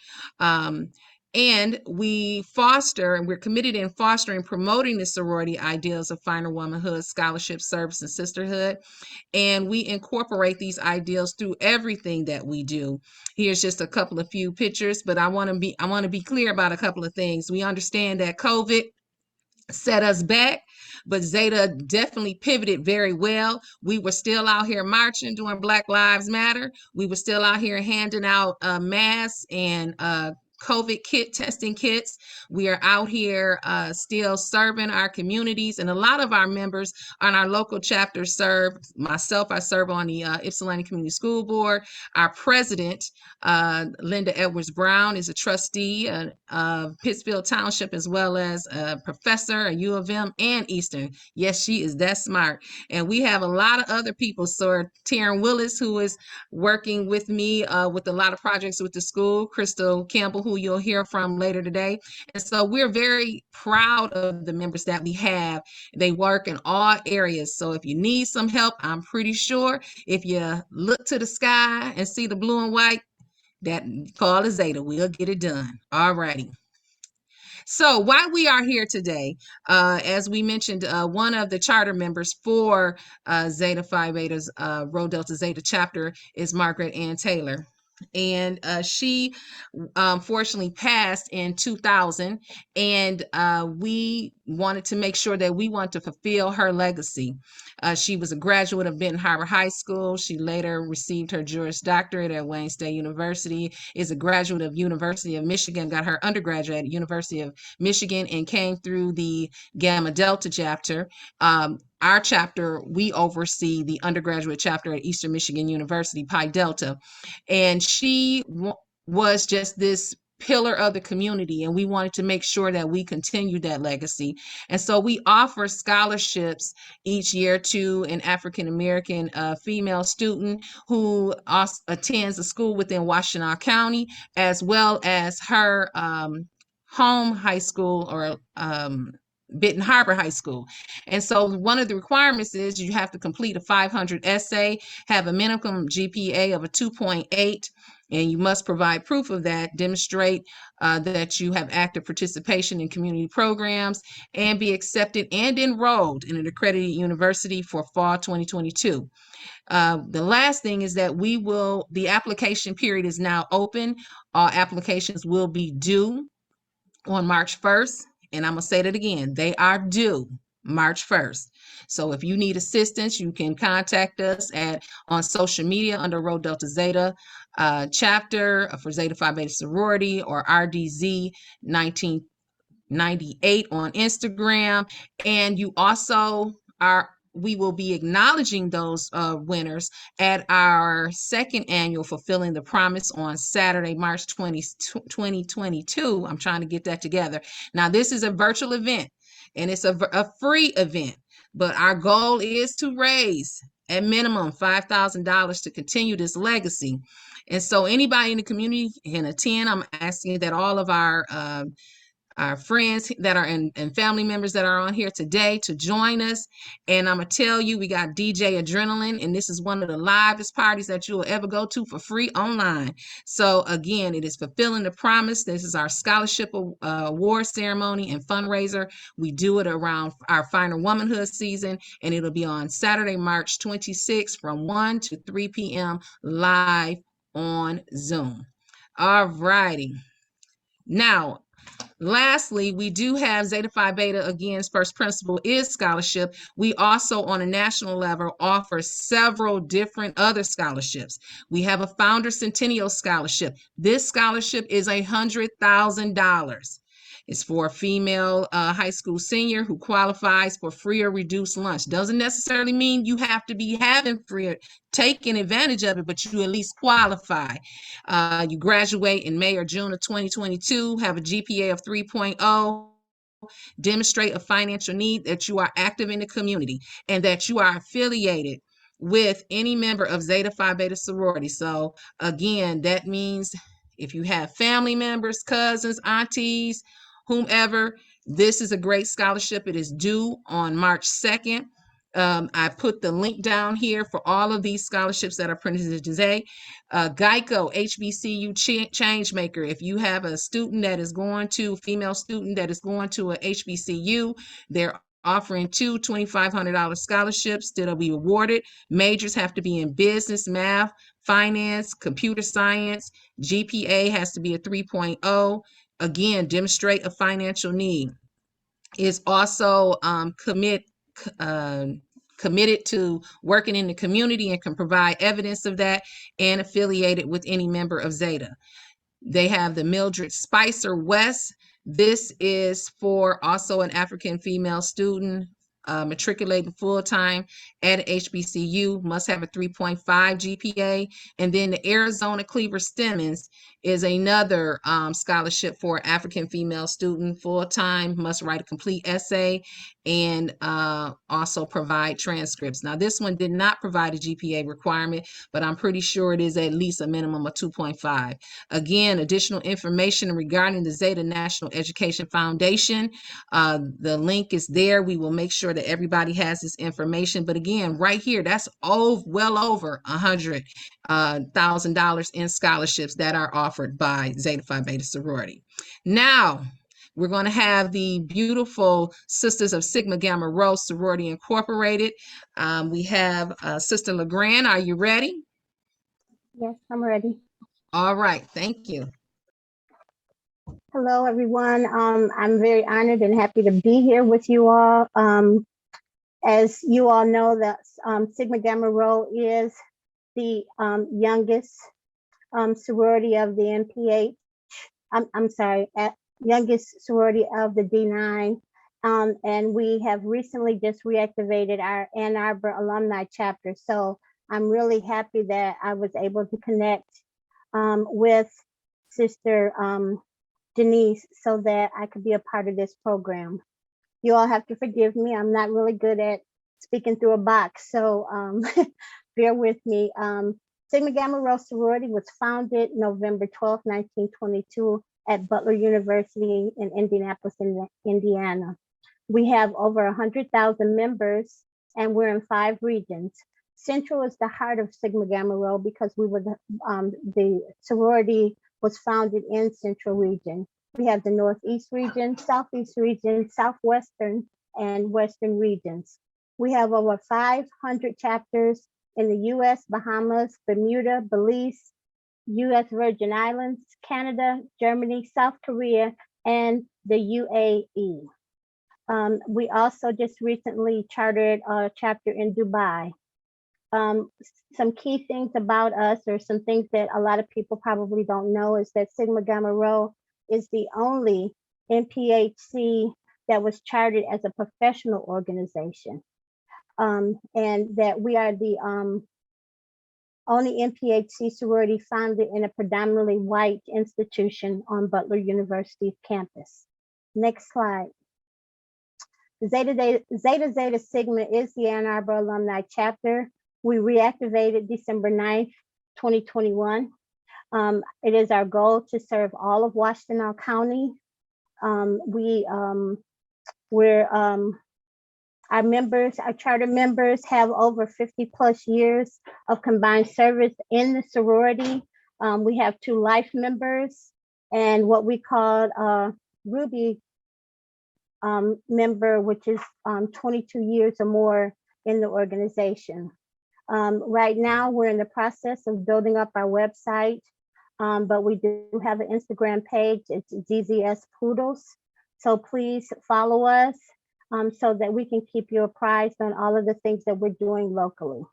And we foster, and we're committed in fostering, promoting the sorority ideals of finer womanhood, scholarship, service, and sisterhood. And we incorporate these ideals through everything that we do. Here's just a couple of few pictures, but I want to be clear about a couple of things. We understand that COVID set us back, but Zeta definitely pivoted very well. We were still out here marching doing Black Lives Matter. We were still out here handing out masks and COVID testing kits. We are out here still serving our communities, and a lot of our members on our local chapter serve. Myself, I serve on the Ypsilanti Community School Board. Our president, Linda Edwards Brown, is a trustee of Pittsfield Township, as well as a professor at U of M and Eastern. Yes, she is that smart. And we have a lot of other people. So Taryn Willis, who is working with me with a lot of projects with the school, Crystal Campbell, who you'll hear from later today. And so we're very proud of the members that we have. They work in all areas. So if you need some help, I'm pretty sure if you look to the sky and see the blue and white, that call is Zeta. We'll get it done. All righty. So why we are here today, as we mentioned, one of the charter members for Zeta Phi Beta's Rho Delta Zeta chapter is Margaret Ann Taylor. And she fortunately passed in 2000, and we wanted to make sure that we want to fulfill her legacy. She was a graduate of Benton Harbor High School. She later received her Juris Doctorate at Wayne State University, is a graduate of University of Michigan, got her undergraduate at University of Michigan, and came through the Gamma Delta chapter. Our chapter, we oversee the undergraduate chapter at Eastern Michigan University, Pi Delta. And she was just this pillar of the community, and we wanted to make sure that we continue that legacy. And so we offer scholarships each year to an African-American female student who attends a school within Washtenaw County, as well as her home high school, or Benton Harbor High School. And so one of the requirements is you have to complete a 500 essay, have a minimum GPA of a 2.8, and you must provide proof of that, demonstrate that you have active participation in community programs, and be accepted and enrolled in an accredited university for fall 2022. The last thing is that the application period is now open. All applications will be due on March 1st. And I'm going to say that again, they are due March 1st. So if you need assistance, you can contact us on social media under Rho Delta Zeta chapter for Zeta Phi Beta sorority, or RDZ 1998 on Instagram. And you also we will be acknowledging those winners at our second annual Fulfilling the Promise on Saturday, March 20, 2022. I'm trying to get that together. Now, this is a virtual event, and it's a free event, but our goal is to raise at minimum $5,000 to continue this legacy. And so anybody in the community can attend. I'm asking that all of our friends that are and family members that are on here today to join us. And I'm gonna tell you, we got DJ Adrenaline, and this is one of the livest parties that you will ever go to for free online. So again, it is Fulfilling the Promise. This is our scholarship award ceremony and fundraiser. We do it around our Finer Womanhood season, and it'll be on Saturday, March 26th from 1 to 3 p.m. live on Zoom. All righty. Now, lastly, we do have Zeta Phi Beta, again, first principle is scholarship. We also, on a national level, offer several different other scholarships. We have a Founder Centennial Scholarship. This scholarship is $100,000. It's for a female high school senior who qualifies for free or reduced lunch. Doesn't necessarily mean you have to be having free or taking advantage of it, but you at least qualify. You graduate in May or June of 2022, have a GPA of 3.0, demonstrate a financial need, that you are active in the community, and that you are affiliated with any member of Zeta Phi Beta sorority. So again, that means if you have family members, cousins, aunties, whomever, this is a great scholarship. It is due on March 2nd. I put the link down here for all of these scholarships that are printed today. Geico, HBCU Changemaker. If you have a student that is going to, female student that is going to a HBCU, they're offering two $2,500 scholarships that'll be awarded. Majors have to be in business, math, finance, computer science. GPA has to be a 3.0. Again, demonstrate a financial need. Is also committed to working in the community and can provide evidence of that, and affiliated with any member of Zeta. They have the Mildred Spicer West. This is for also an African female student matriculating full-time at HBCU, must have a 3.5 GPA. And then the Arizona Cleaver Stemmons is another scholarship for African female student full-time, must write a complete essay and also provide transcripts. Now, this one did not provide a GPA requirement, but I'm pretty sure it is at least a minimum of 2.5. Again, additional information regarding the Zeta National Education Foundation. The link is there. We will make sure that everybody has this information. But again, right here, that's well over $100,000 in scholarships that are offered by Zeta Phi Beta sorority. Now, we're going to have the beautiful Sisters of Sigma Gamma Rho Sorority Incorporated. We have Sister LeGrand. Are you ready? Yes, I'm ready. All right. Thank you. Hello, everyone. I'm very honored and happy to be here with you all. As you all know, that Sigma Gamma Rho is the youngest sorority of the NPH. I'm sorry, youngest sorority of the D9. And we have recently just reactivated our Ann Arbor alumni chapter. So I'm really happy that I was able to connect with Sister Denise so that I could be a part of this program. You all have to forgive me. I'm not really good at speaking through a box, so bear with me. Sigma Gamma Rho sorority was founded November 12, 1922 at Butler University in Indianapolis, Indiana. We have over 100,000 members and we're in 5 regions. Central is the heart of Sigma Gamma Rho because we were the sorority was founded in Central region. We have the Northeast region, Southeast region, Southwestern, and Western regions. We have over 500 chapters in the US, Bahamas, Bermuda, Belize, US Virgin Islands, Canada, Germany, South Korea, and the UAE. We also just recently chartered a chapter in Dubai. Some key things about us, or some things that a lot of people probably don't know, is that Sigma Gamma Rho is the only NPHC that was chartered as a professional organization. And that we are the only NPHC sorority founded in a predominantly white institution on Butler University's campus. Next slide. Zeta Zeta Sigma is the Ann Arbor alumni chapter. We reactivated December 9th, 2021. It is our goal to serve all of Washtenaw County. Our members, our charter members, have over 50+ years of combined service in the sorority. We have 2 life members and what we call Ruby member, which is 22 years or more in the organization. Right now, we're in the process of building up our website, but we do have an Instagram page. It's ZZS Poodles. So please follow us so that we can keep you apprised on all of the things that we're doing locally.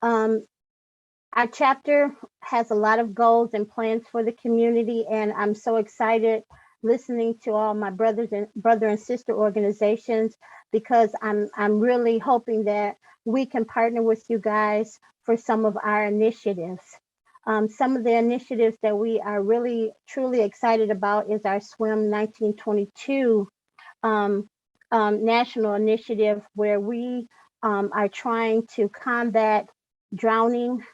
Our chapter has a lot of goals and plans for the community, and I'm so excited listening to all my brother and sister organizations, because I'm really hoping that we can partner with you guys for some of our initiatives. Some of the initiatives that we are really truly excited about is our Swim 1922 national initiative, where we are trying to combat drowning.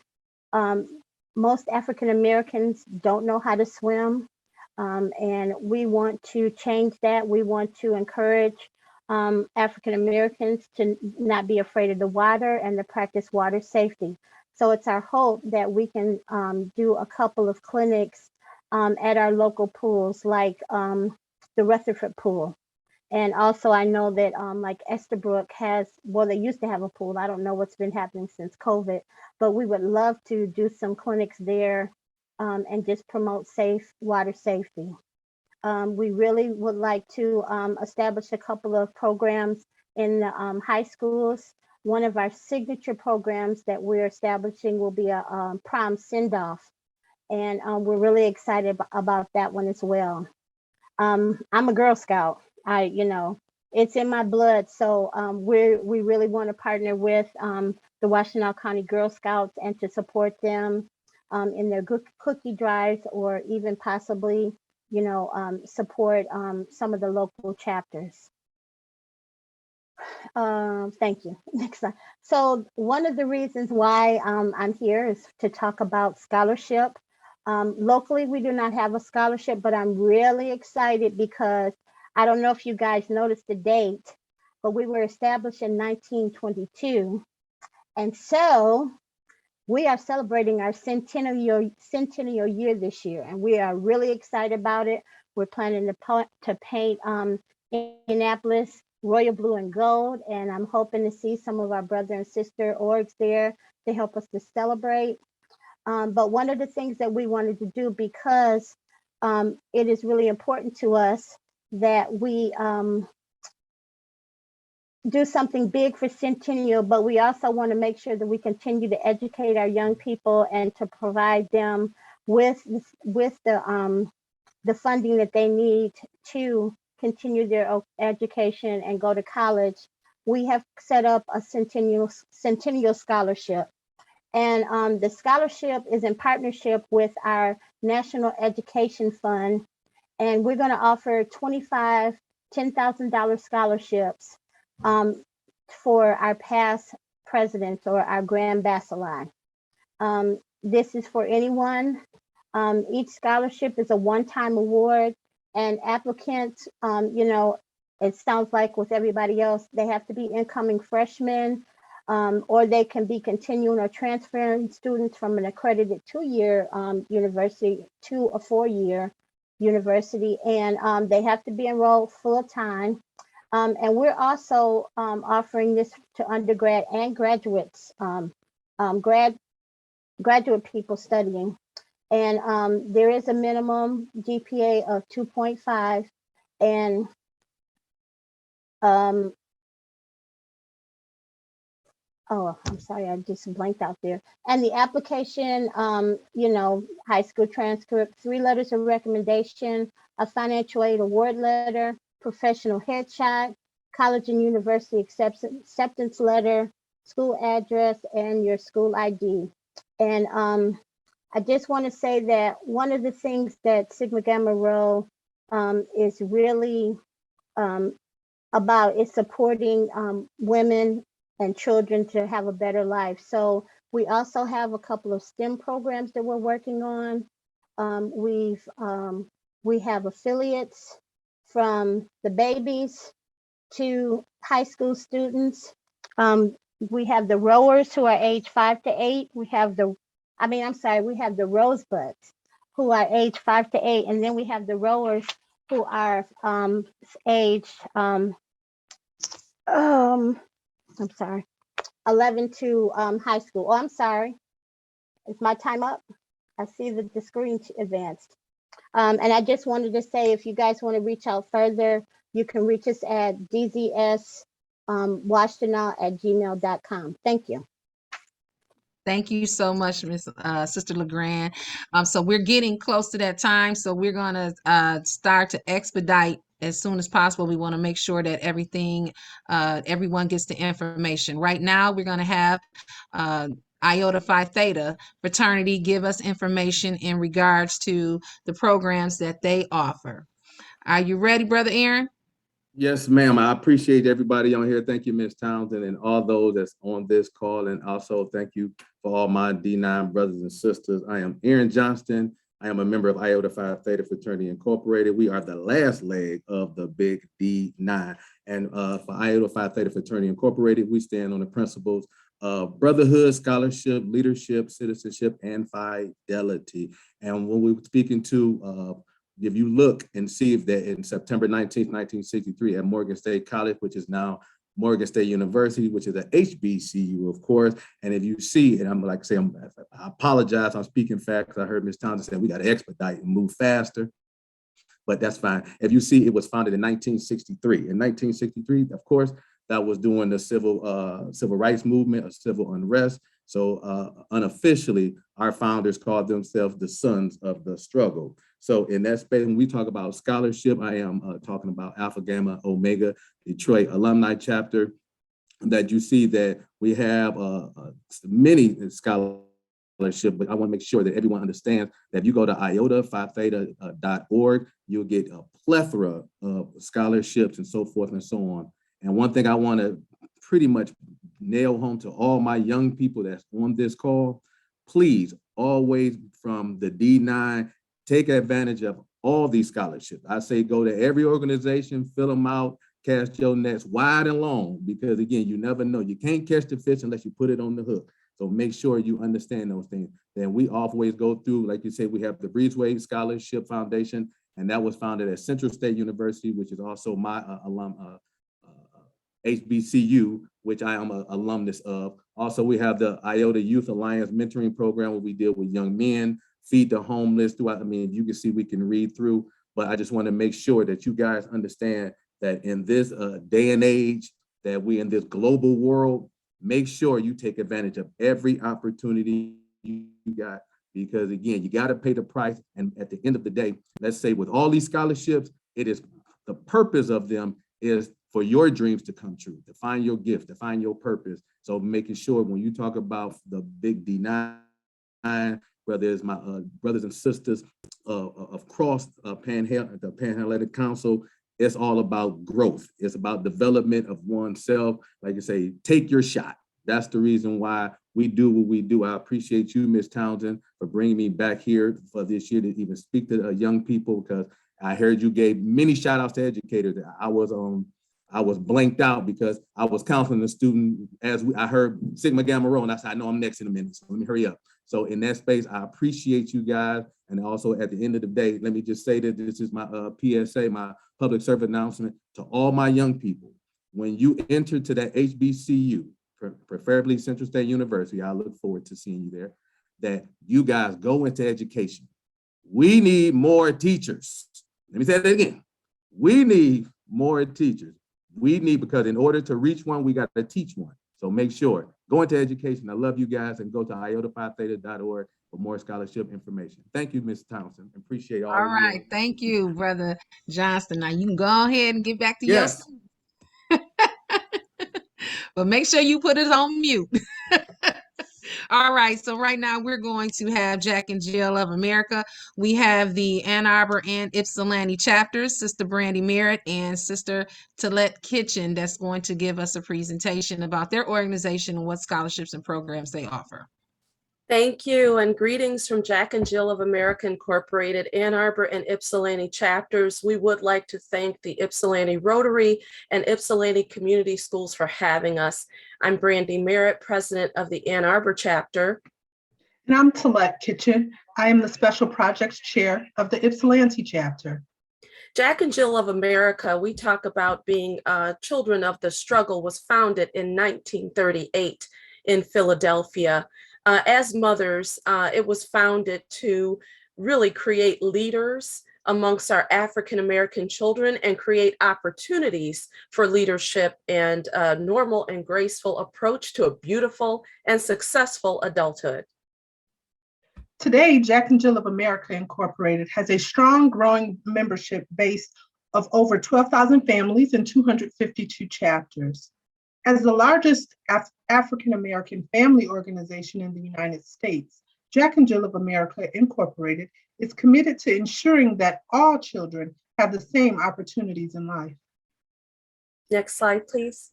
Most African Americans don't know how to swim, and we want to change that. We want to encourage African Americans to not be afraid of the water and to practice water safety. So it's our hope that we can do a couple of clinics at our local pools, like the Rutherford pool. And also I know that like Estabrook has, well, they used to have a pool. I don't know what's been happening since COVID, but we would love to do some clinics there and just promote safe water safety. We really would like to establish a couple of programs in the high schools. One of our signature programs that we're establishing will be a prom send-off. and we're really excited about that one as well. I'm a Girl Scout. It's in my blood. So we really want to partner with the Washtenaw County Girl Scouts and to support them in their cookie drives, or even possibly, support some of the local chapters. Thank you. Next slide. So one of the reasons why I'm here is to talk about scholarship. Locally, we do not have a scholarship, but I'm really excited because I don't know if you guys noticed the date, but we were established in 1922. And so we are celebrating our centennial year this year, and we are really excited about it. We're planning to paint Indianapolis royal blue and gold, and I'm hoping to see some of our brother and sister orgs there to help us to celebrate. But one of the things that we wanted to do, because it is really important to us that we do something big for Centennial, but we also want to make sure that we continue to educate our young people and to provide them with the funding that they need to continue their education and go to college. We have set up a Centennial Scholarship. And the scholarship is in partnership with our National Education Fund. And we're going to offer 25 $10,000 scholarships for our past presidents or our Grand Basilan. This is for anyone. Each scholarship is a one-time award, and applicants, it sounds like with everybody else, they have to be incoming freshmen, or they can be continuing or transferring students from an accredited 2-year university to a 4-year university, and they have to be enrolled full-time. And we're also offering this to undergrad and graduates, graduate people studying. And there is a minimum GPA of 2.5, and oh, I'm sorry, I just blanked out there. And the application, high school transcript, 3 letters of recommendation, a financial aid award letter, professional headshot, college and university acceptance letter, school address, and your school ID. And I just want to say that one of the things that Sigma Gamma Rho is really about is supporting women and children to have a better life. So we also have a couple of STEM programs that we're working on. We have affiliates from the babies to high school students. We have the rowers who are age 5 to 8. We have the rosebuds who are age 5 to 8, and then we have the rowers who are age 11 to high school. Oh, I'm sorry. Is my time up? I see that the screen advanced. And I just wanted to say, if you guys want to reach out further, you can reach us at dzs.washtenaw@gmail.com. Thank you. Thank you so much, Sister LeGrand. So we're getting close to that time, so we're going to start to expedite as soon as possible. We want to make sure that everyone gets the information. Right now, we're going to have Iota Phi Theta fraternity give us information in regards to the programs that they offer. Are you ready, Brother Aaron? Yes, ma'am. I appreciate everybody on here. Thank you, Ms. Townsend, and all those that's on this call. And also thank you for all my D9 brothers and sisters. I am Aaron Johnston. I am a member of Iota Phi Theta Fraternity Incorporated. We are the last leg of the big D9. And for Iota Phi Theta Fraternity Incorporated, we stand on the principles of brotherhood, scholarship, leadership, citizenship, and fidelity. And when we're speaking to if you look and see if that in September 19th, 1963 at Morgan State College, which is now Morgan State University, which is a HBCU, of course. And if you see, and I'm like saying, I apologize, I'm speaking fast because I heard Ms. Townsend say we got to expedite and move faster, but that's fine. If you see, it was founded in 1963. In 1963, of course, that was during the civil rights movement of civil unrest. So unofficially, our founders called themselves the sons of the struggle. So in that space, when we talk about scholarship, I am talking about Alpha Gamma Omega Detroit Alumni Chapter, that you see that we have many scholarships, but I want to make sure that everyone understands that if you go to iotaphitheta.org, you'll get a plethora of scholarships and so forth and so on. And one thing I want to pretty much nail home to all my young people that's on this call, please always from the D9, take advantage of all these scholarships. I say go to every organization, fill them out, cast your nets wide and long, because again, you never know. You can't catch the fish unless you put it on the hook. So make sure you understand those things. Then we always go through, like you said, we have the Breezeway Scholarship Foundation, and that was founded at Central State University, which is also my HBCU, which I am an alumnus of. Also, we have the IOTA Youth Alliance Mentoring Program, where we deal with young men, feed the homeless throughout. I mean, you can see we can read through, but I just want to make sure that you guys understand that in this day and age, that we in this global world, make sure you take advantage of every opportunity you got, because again, you got to pay the price. And at the end of the day, let's say with all these scholarships, it is the purpose of them is for your dreams to come true, to find your gift, to find your purpose. So making sure when you talk about the big D9, whether it's my brothers and sisters across the Panhellenic Council, it's all about growth. It's about development of oneself. Like you say, take your shot. That's the reason why we do what we do. I appreciate you, Ms. Townsend, for bringing me back here for this year to even speak to young people, because I heard you gave many shout outs to educators. I was blanked out because I was counseling a student I heard Sigma Gamma Rho, and I said, I know I'm next in a minute, so let me hurry up. So in that space, I appreciate you guys. And also at the end of the day, let me just say that this is my PSA, my public service announcement to all my young people. When you enter to that HBCU, preferably Central State University, I look forward to seeing you there, that you guys go into education. We need more teachers. Let me say that again. We need more teachers. We need, because in order to reach one, we got to teach one. So make sure, go into education. I love you guys, and go to iotaphitheta.org for more scholarship information. Thank you, Ms. Townsend. Appreciate all All of you. right. Thank you, Brother Johnston. Now you can go ahead and get back to your Yes. but make sure you put it on mute. All right, so right now we're going to have Jack and Jill of America. We have the Ann Arbor and Ypsilanti chapters, Sister Brandy Merritt and Sister Tillette Kitchen, that's going to give us a presentation about their organization and what scholarships and programs they offer. Thank you, and greetings from Jack and Jill of America Incorporated, Ann Arbor and Ypsilanti chapters. We would like to thank the Ypsilanti Rotary and Ypsilanti Community Schools for having us. I'm Brandy Merritt, president of the Ann Arbor chapter. And I'm Tillette Kitchen. I am the Special Projects Chair of the Ypsilanti chapter. Jack and Jill of America, we talk about being children of the struggle, was founded in 1938 in Philadelphia. As mothers, it was founded to really create leaders amongst our African-American children and create opportunities for leadership and a normal and graceful approach to a beautiful and successful adulthood. Today, Jack and Jill of America Incorporated has a strong growing membership base of over 12,000 families and 252 chapters. As the largest African-American family organization in the United States, Jack and Jill of America Incorporated is committed to ensuring that all children have the same opportunities in life. Next slide, please.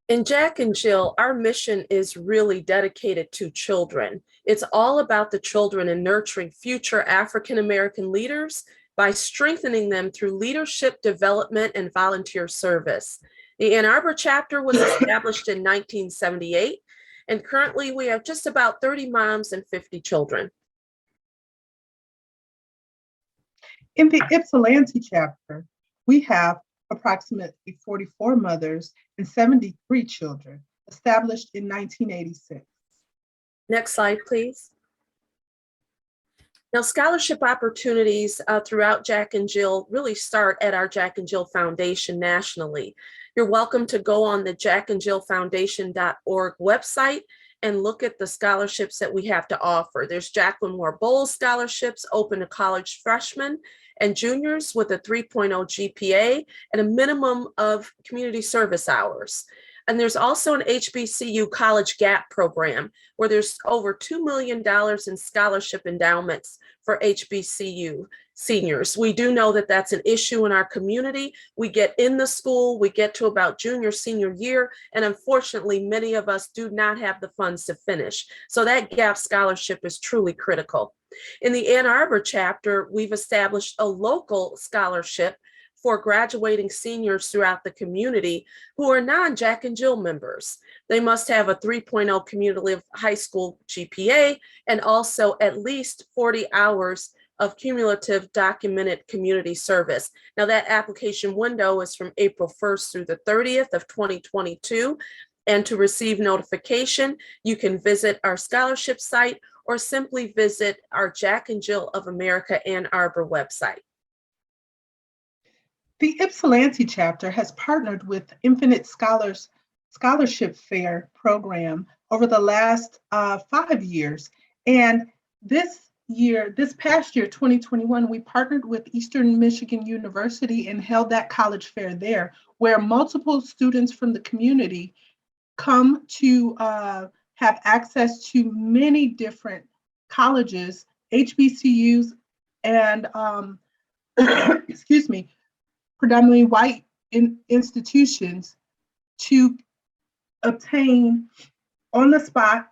In Jack and Jill, our mission is really dedicated to children. It's all about the children and nurturing future African-American leaders by strengthening them through leadership development and volunteer service. The Ann Arbor chapter was established in 1978, and currently we have just about 30 moms and 50 children. In the Ypsilanti chapter, we have approximately 44 mothers and 73 children, established in 1986. Next slide, please. Now, scholarship opportunities throughout Jack and Jill really start at our Jack and Jill Foundation nationally. You're welcome to go on the jackandjillfoundation.org website and look at the scholarships that we have to offer. There's Jacqueline Moore Bowles scholarships open to college freshmen and juniors with a 3.0 GPA and a minimum of community service hours. And there's also an HBCU college gap program where there's over $2 million in scholarship endowments for HBCU seniors. We do know that that's an issue in our community. We get in the school, we get to about junior, senior year, and unfortunately, many of us do not have the funds to finish. So that gap scholarship is truly critical. In the Ann Arbor chapter, we've established a local scholarship for graduating seniors throughout the community who are non-Jack and Jill members. They must have a 3.0 cumulative high school GPA and also at least 40 hours of cumulative documented community service. Now that application window is from April 1st through the 30th of 2022. And to receive notification, you can visit our scholarship site or simply visit our Jack and Jill of America Ann Arbor website. The Ypsilanti chapter has partnered with Infinite Scholars Scholarship Fair program over the last 5 years. And this past year, 2021, we partnered with Eastern Michigan University and held that college fair there, where multiple students from the community come to have access to many different colleges, HBCUs, and excuse me, predominantly white institutions to obtain on-the-spot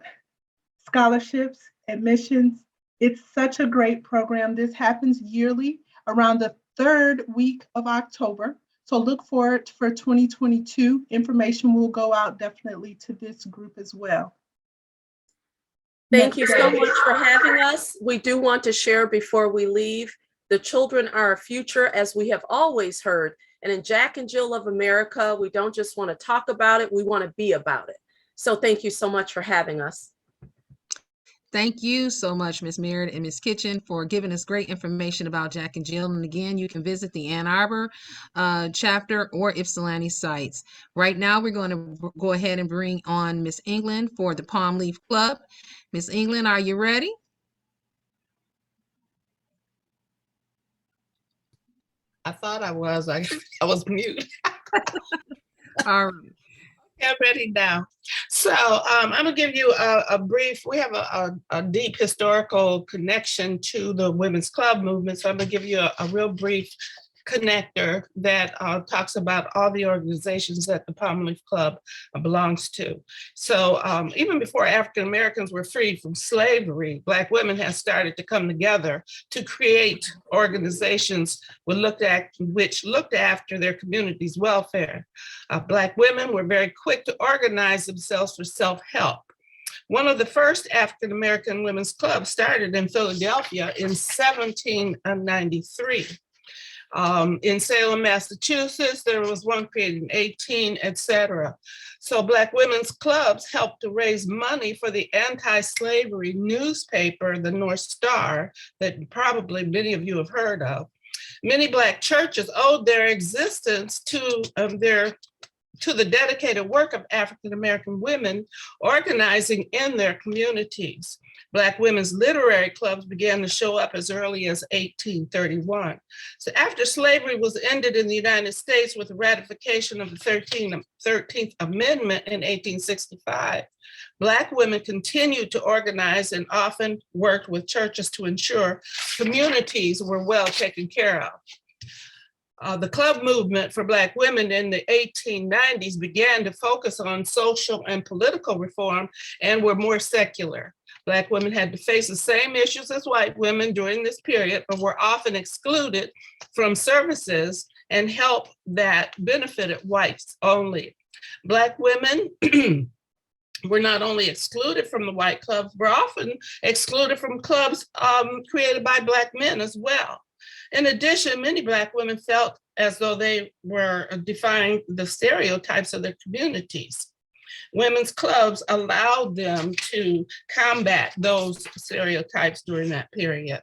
scholarships, admissions. It's such a great program. This happens yearly around the 3rd week of October. So look forward for 2022. Information will go out definitely to this group as well. Thank you so much for having us. We do want to share before we leave, the children are our future, as we have always heard. And in Jack and Jill of America, we don't just want to talk about it, we want to be about it. So thank you so much for having us. Thank you so much, Ms. Merritt and Ms. Kitchen, for giving us great information about Jack and Jill. And again, you can visit the Ann Arbor chapter or Ypsilanti sites. Right now, we're going to go ahead and bring on Ms. England for the Palm Leaf Club. Ms. England, are you ready? I thought I was. I was mute. All right. I'm ready now. So I'm going to give you a brief. We have a deep historical connection to the women's club movement. So I'm going to give you a real brief connector that talks about all the organizations that the Palm Leaf Club belongs to. So even before African Americans were freed from slavery, Black women have started to come together to create organizations which looked after their community's welfare. Black women were very quick to organize themselves for self-help. One of the first African American women's clubs started in Philadelphia in 1793. In Salem, Massachusetts, there was one created in 18, etc. So Black women's clubs helped to raise money for the anti-slavery newspaper, the North Star, that probably many of you have heard of. Many Black churches owed their existence to the dedicated work of African American women organizing in their communities. Black women's literary clubs began to show up as early as 1831. So after slavery was ended in the United States with the ratification of the 13th Amendment in 1865, Black women continued to organize and often worked with churches to ensure communities were well taken care of. The club movement for Black women in the 1890s began to focus on social and political reform and were more secular. Black women had to face the same issues as white women during this period, but were often excluded from services and help that benefited whites only. Black women were not only excluded from the white clubs, were often excluded from clubs created by Black men as well. In addition, many Black women felt as though they were defying the stereotypes of their communities. Women's clubs allowed them to combat those stereotypes during that period.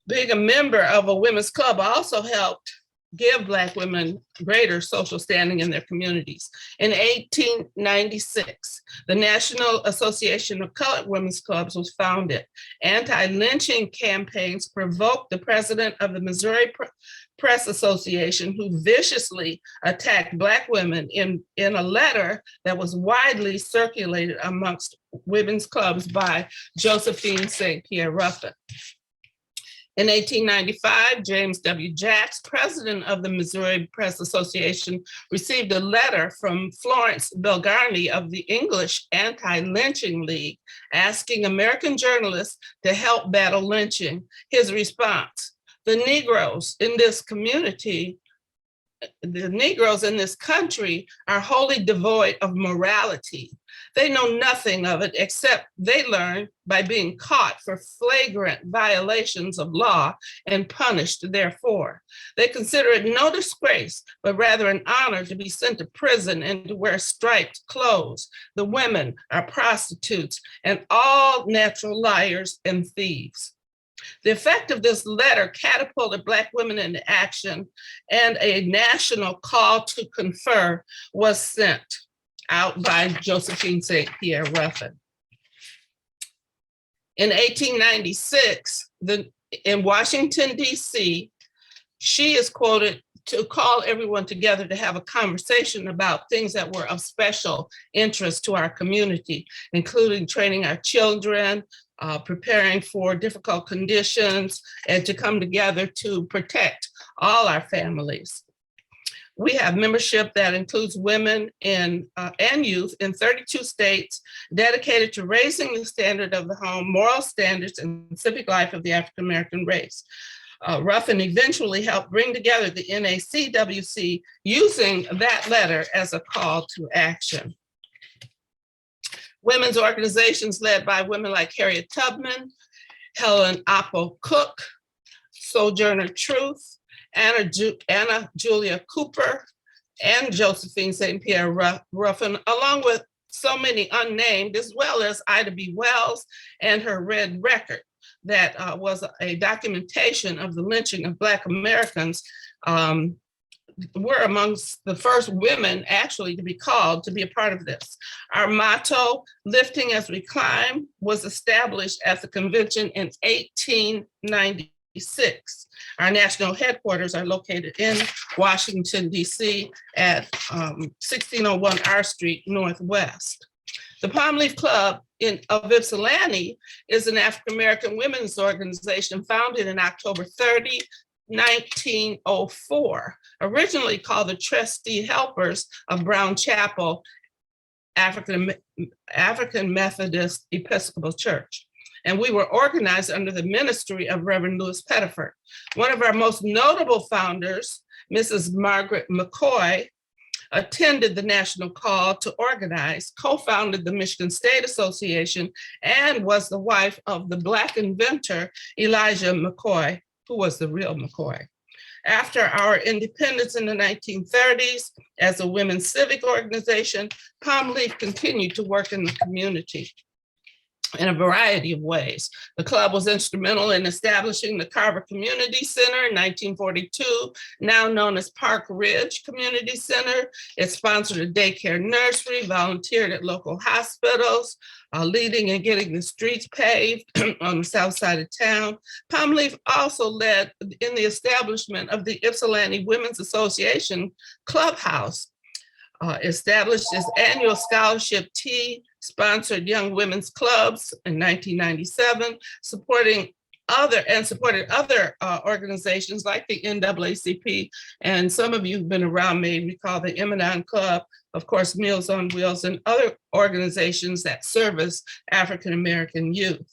Being a member of a women's club also helped give Black women greater social standing in their communities. In 1896, the National Association of Colored Women's Clubs was founded. Anti-lynching campaigns provoked the president of the Missouri Press Association, who viciously attacked Black women in a letter that was widely circulated amongst women's clubs by Josephine St. Pierre Ruffin. In 1895, James W. Jacks, president of the Missouri Press Association, received a letter from Florence Belgarny of the English Anti-Lynching League asking American journalists to help battle lynching. His response: the Negroes in this community, the Negroes in this country are wholly devoid of morality. They know nothing of it except they learn by being caught for flagrant violations of law and punished therefore. They consider it no disgrace, but rather an honor to be sent to prison and to wear striped clothes. The women are prostitutes and all natural liars and thieves. The effect of this letter catapulted Black women into action, and a national call to confer was sent out by Josephine St. Pierre Ruffin. In 1896, in Washington, D.C., she is quoted to call everyone together to have a conversation about things that were of special interest to our community, including training our children, preparing for difficult conditions, and to come together to protect all our families. We have membership that includes women and youth in 32 states, dedicated to raising the standard of the home, moral standards, and civic life of the African-American race. Ruffin eventually helped bring together the NACWC using that letter as a call to action. Women's organizations led by women like Harriet Tubman, Helen Apple Cook, Sojourner Truth, Anna Julia Cooper, and Josephine St. Pierre Ruffin, along with so many unnamed, as well as Ida B. Wells and her Red Record, that was a documentation of the lynching of Black Americans, were amongst the first women actually to be called to be a part of this. Our motto, "Lifting as we Climb," was established at the convention in 1896. Our national headquarters are located in Washington, D.C. at 1601 R Street Northwest. The Palm Leaf Club of Ypsilanti is an African-American women's organization founded in October 30, 1904, originally called the Trustee Helpers of Brown Chapel African Methodist Episcopal Church. And we were organized under the ministry of Reverend Louis Pettiford. One of our most notable founders, Mrs. Margaret McCoy, attended the national call to organize, co-founded the Michigan State Association, and was the wife of the Black inventor, Elijah McCoy, who was the real McCoy. After our independence in the 1930s, as a women's civic organization, Palm Leaf continued to work in the community in a variety of ways. The club was instrumental in establishing the Carver Community Center in 1942, now known as Park Ridge Community Center. It sponsored a daycare nursery, volunteered at local hospitals, leading and getting the streets paved on the south side of town. Palm Leaf also led in the establishment of the Ypsilanti Women's Association Clubhouse, established its annual scholarship tea, sponsored young women's clubs in 1997, supported other organizations like the NAACP, and some of you who've been around may recall the Emanon Club, of course, Meals on Wheels, and other organizations that service African-American youth.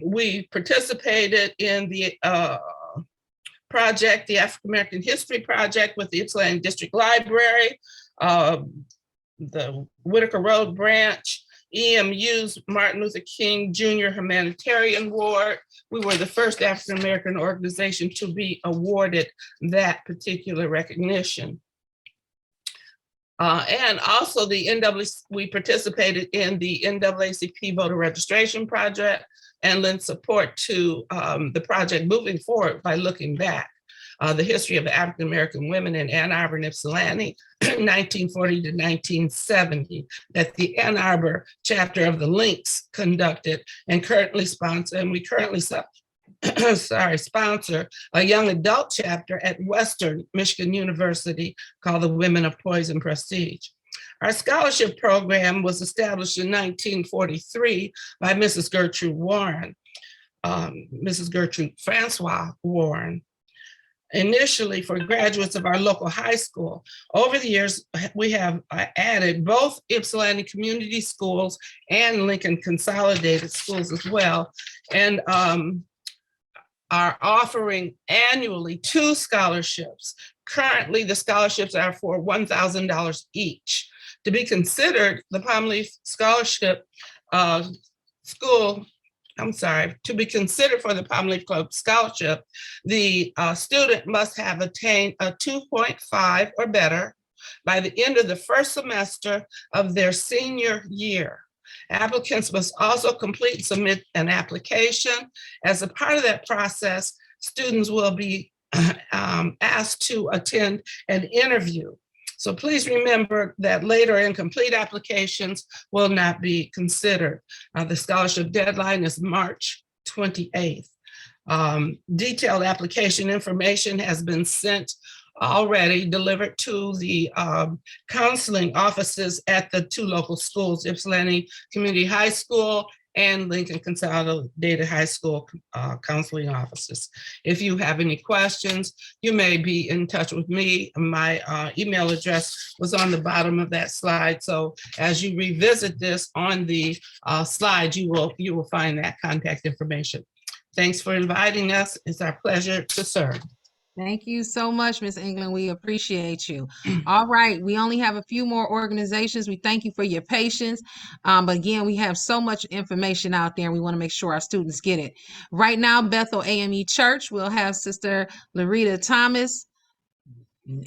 We participated in the project, the African-American History Project with the Ypsilanti District Library, the Whitaker Road branch, EMU's Martin Luther King Jr. Humanitarian Award. We were the first African-American organization to be awarded that particular recognition. And also we participated in the NAACP voter registration project and lent support to the project moving forward by looking back. the history of African American women in Ann Arbor and Ypsilanti, 1940 to 1970, that the Ann Arbor chapter of the Links conducted and currently sponsor, and we currently sponsor a young adult chapter at Western Michigan University called the Women of Poise and Prestige. Our scholarship program was established in 1943 by Mrs. Gertrude Warren, Mrs. Gertrude Francois Warren, initially for graduates of our local high school. Over the years, we have added both Ypsilanti Community Schools and Lincoln Consolidated Schools as well, and are offering annually 2 scholarships. Currently, the scholarships are for $1,000 each. To be considered the Palm Leaf Scholarship to be considered for the Palm Leaf Club Scholarship, the student must have attained a 2.5 or better by the end of the first semester of their senior year. Applicants must also complete and submit an application. As a part of that process, students will be asked to attend an interview. So please remember that later incomplete applications will not be considered. The scholarship deadline is March 28th. Detailed application information has been sent already, delivered to the counseling offices at the 2 local schools, Ypsilanti Community High School and Lincoln Consolidated High School counseling offices. If you have any questions, you may be in touch with me. My email address was on the bottom of that slide. So as you revisit this on the slide, you will find that contact information. Thanks for inviting us. It's our pleasure to serve. Thank you so much, Ms. England. We appreciate you. All right, we only have a few more organizations. We thank you for your patience. But again, we have so much information out there and we want to make sure our students get it. Right now, Bethel AME Church will have Sister Larita Thomas.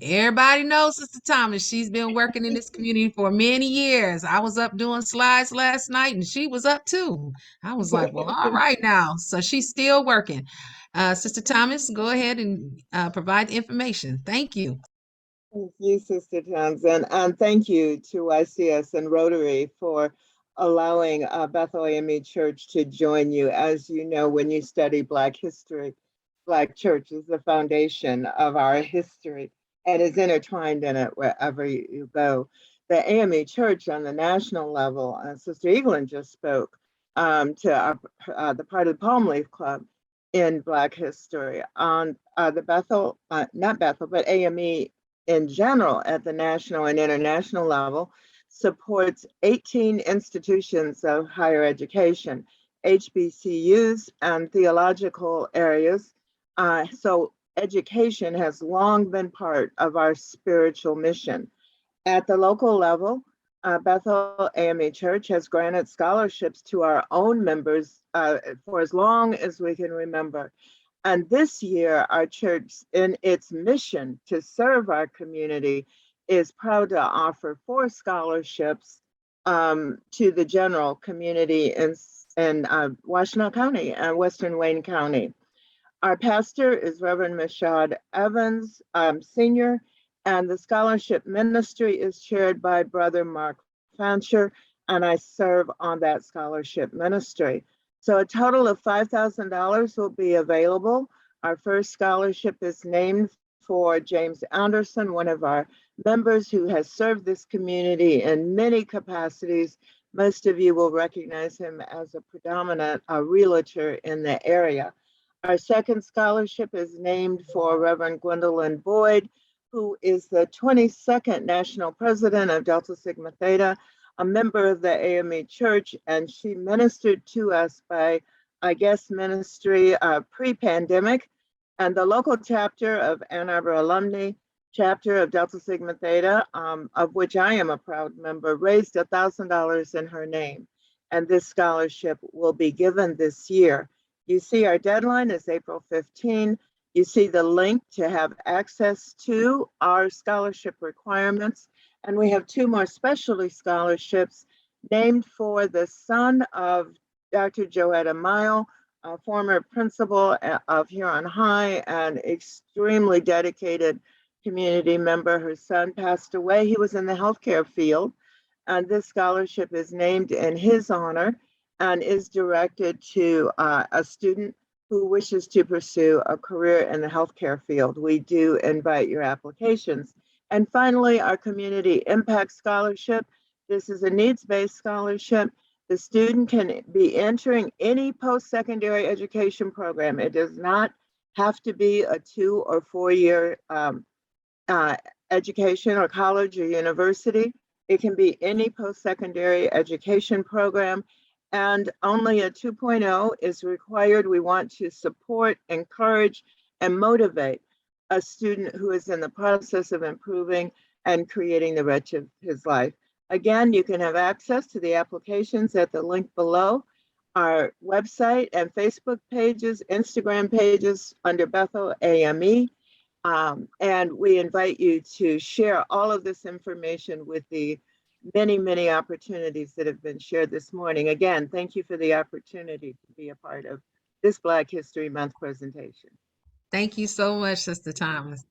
Everybody knows Sister Thomas. She's been working in this community for many years. I was up doing slides last night and she was up too. I was like, well, all right now. So she's still working. Sister Thomas, go ahead and provide the information. Thank you. Thank you, Sister Townsend. And thank you to YCS and Rotary for allowing Bethel AME Church to join you. As you know, when you study Black history, Black church is the foundation of our history and is intertwined in it wherever you go. The AME Church on the national level, Sister Evelyn just spoke to the part of the Palm Leaf Club in Black history. On the Bethel, not Bethel, but AME in general at the national and international level supports 18 institutions of higher education, HBCUs and theological areas. So education has long been part of our spiritual mission. At the local level, Bethel AME Church has granted scholarships to our own members for as long as we can remember. And this year, our church, in its mission to serve our community, is proud to offer 4 scholarships to the general community in Washtenaw County and Western Wayne County. Our pastor is Reverend Mashad Evans, Senior, and the scholarship ministry is chaired by Brother Mark Fancher, and I serve on that scholarship ministry. So a total of $5,000 will be available. Our first scholarship is named for James Anderson, one of our members who has served this community in many capacities. Most of you will recognize him as a predominant realtor in the area. Our second scholarship is named for Reverend Gwendolyn Boyd, who is the 22nd National President of Delta Sigma Theta, a member of the AME Church, and she ministered to us by, I guess, ministry pre-pandemic. And the local chapter of Ann Arbor Alumni, chapter of Delta Sigma Theta, of which I am a proud member, raised $1,000 in her name. And this scholarship will be given this year. You see our deadline is April 15. You see the link to have access to our scholarship requirements. And we have 2 more specialty scholarships named for the son of Dr. Joetta Mile, a former principal of Huron High, and extremely dedicated community member. Her son passed away. He was in the healthcare field, and this scholarship is named in his honor and is directed to a student who wishes to pursue a career in the healthcare field. We do invite your applications. And finally, our Community Impact Scholarship. This is a needs-based scholarship. The student can be entering any post-secondary education program. It does not have to be a 2 or 4 year education or college or university. It can be any post-secondary education program, and only a 2.0 is required. We want to support, encourage, and motivate a student who is in the process of improving and creating the rest of his life. Again, you can have access to the applications at the link below, our website and Facebook pages, Instagram pages under Bethel AME. And we invite you to share all of this information with the many, many opportunities that have been shared this morning. Again, thank you for the opportunity to be a part of this Black History Month presentation. Thank you so much, Sister Thomas.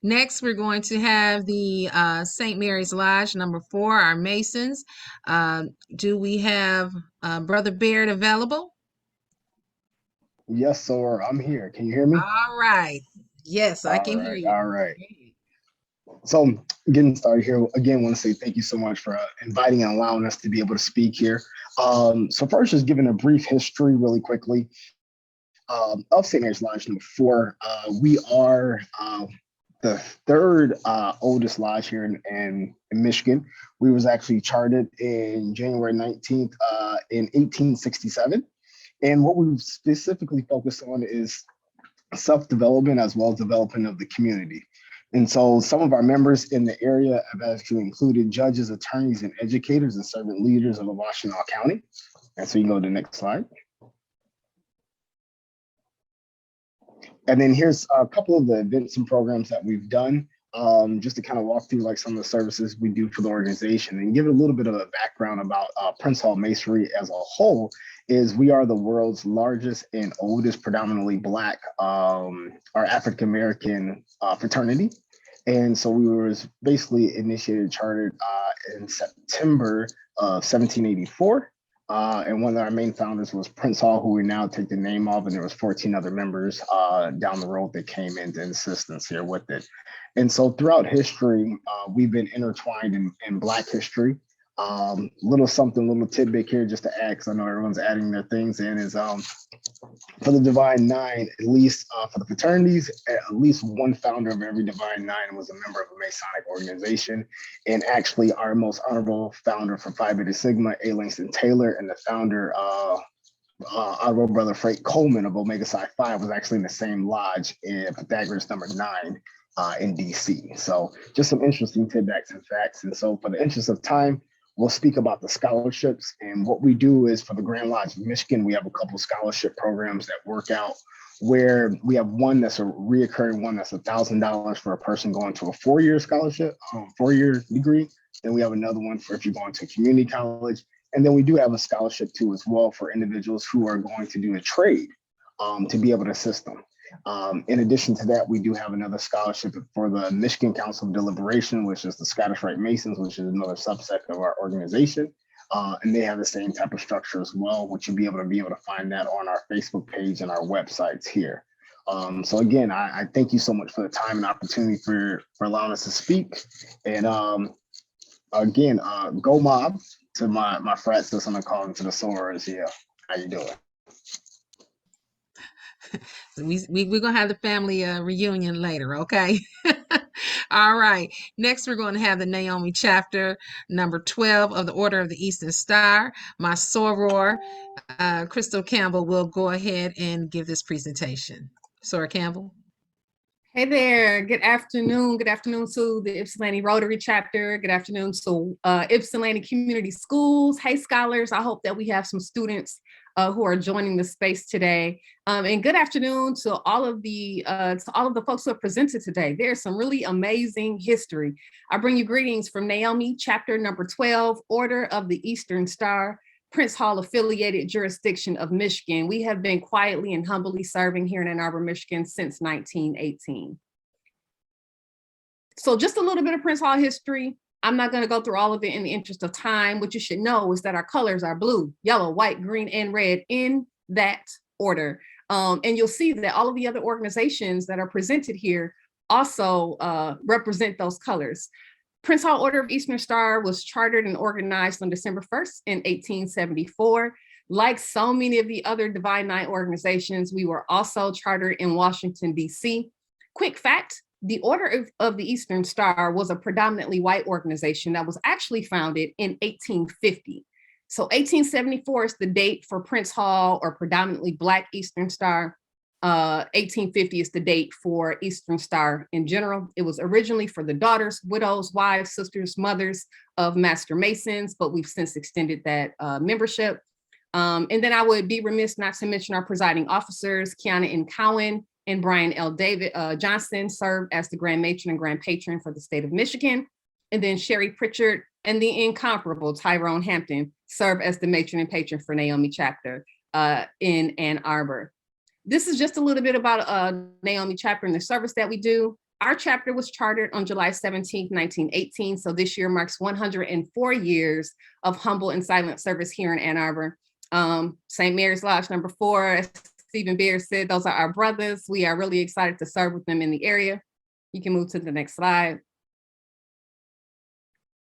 Next, we're going to have the St. Mary's Lodge, number 4, our Masons. Do we have Brother Baird available? Yes, sir. I'm here. Can you hear me? All right. Yes, I can hear you. All right. So getting started here, again, want to say thank you so much for inviting and allowing us to be able to speak here. So first, just giving a brief history really quickly of St. Mary's Lodge number 4. We are the 3rd oldest lodge here in Michigan. We was actually chartered in January 19th in 1867. And what we specifically focus on is self-development as well as development of the community. And so some of our members in the area have actually included judges, attorneys, and educators and servant leaders of Washtenaw County. And so you can go to the next slide. And then here's a couple of the events and programs that we've done, just to kind of walk through like some of the services we do for the organization and give a little bit of a background about Prince Hall Masonry as a whole. Is we are the world's largest and oldest predominantly Black or African-American fraternity. And so we were basically initiated, chartered in September of 1784. And one of our main founders was Prince Hall, who we now take the name of, and there was 14 other members down the road that came into assistance here with it. And so throughout history, we've been intertwined in Black history. Little tidbit here just to add, because I know everyone's adding their things in, is for the Divine Nine, at least for the fraternities, at least one founder of every Divine Nine was a member of a Masonic organization. And actually our most honorable founder for Phi Beta Sigma, A. Langston Taylor, and the founder, honorable brother Frank Coleman of Omega Psi Phi, was actually in the same lodge in Pythagoras number 9 in DC. So just some interesting tidbits and facts. And so for the interest of time, we'll speak about the scholarships. And what we do is for the Grand Lodge of Michigan, we have a couple scholarship programs that work out where we have one that's a reoccurring one that's $1,000 for a person going to a 4-year scholarship, 4-year degree. Then we have another one for if you're going to community college. And then we do have a scholarship too as well for individuals who are going to do a trade to be able to assist them. In addition to that, we do have another scholarship for the Michigan Council of Deliberation, which is the Scottish Rite Masons, which is another subset of our organization. And they have the same type of structure as well, which you'll be able to find that on our Facebook page and our websites here. So again, I thank you so much for the time and opportunity for allowing us to speak. And again, go mob to my frat sis on the call into the sorors here. How you doing? We're gonna have the family reunion later, okay? All right. Next, we're going to have the Naomi chapter number 12 of the Order of the Eastern Star. My soror, Crystal Campbell, will go ahead and give this presentation. Soror Campbell. Hey there, good afternoon. Good afternoon to the Ypsilanti Rotary chapter. Good afternoon to Ypsilanti Community Schools. Hey scholars, I hope that we have some students who are joining the space today. And good afternoon to all of the folks who have presented today. There's some really amazing history. I bring you greetings from Naomi chapter number 12, Order of the Eastern Star. Prince Hall affiliated jurisdiction of Michigan. We have been quietly and humbly serving here in Ann Arbor, Michigan since 1918. So just a little bit of Prince Hall history. I'm not going to go through all of it in the interest of time. What you should know is that our colors are blue, yellow, white, green, and red in that order. And you'll see that all of the other organizations that are presented here also represent those colors. Prince Hall Order of Eastern Star was chartered and organized on December 1st in 1874. Like so many of the other Divine Nine organizations, we were also chartered in Washington, D.C. Quick fact, the Order of the Eastern Star was a predominantly white organization that was actually founded in 1850. So 1874 is the date for Prince Hall or predominantly Black Eastern Star. 1850 is the date for Eastern Star in general. It was originally for the daughters, widows, wives, sisters, mothers of Master Masons, but we've since extended that membership. And then I would be remiss not to mention our presiding officers, Kiana N. Cowan and Brian L. David Johnson served as the Grand Matron and Grand Patron for the state of Michigan. And then Sherry Pritchard and the incomparable Tyrone Hampton serve as the Matron and Patron for Naomi Chapter in Ann Arbor. This is just a little bit about Naomi Chapter and the service that we do. Our chapter was chartered on July 17, 1918. So this year marks 104 years of humble and silent service here in Ann Arbor. St. Mary's Lodge number 4, as Stephen Beard said, those are our brothers. We are really excited to serve with them in the area. You can move to the next slide.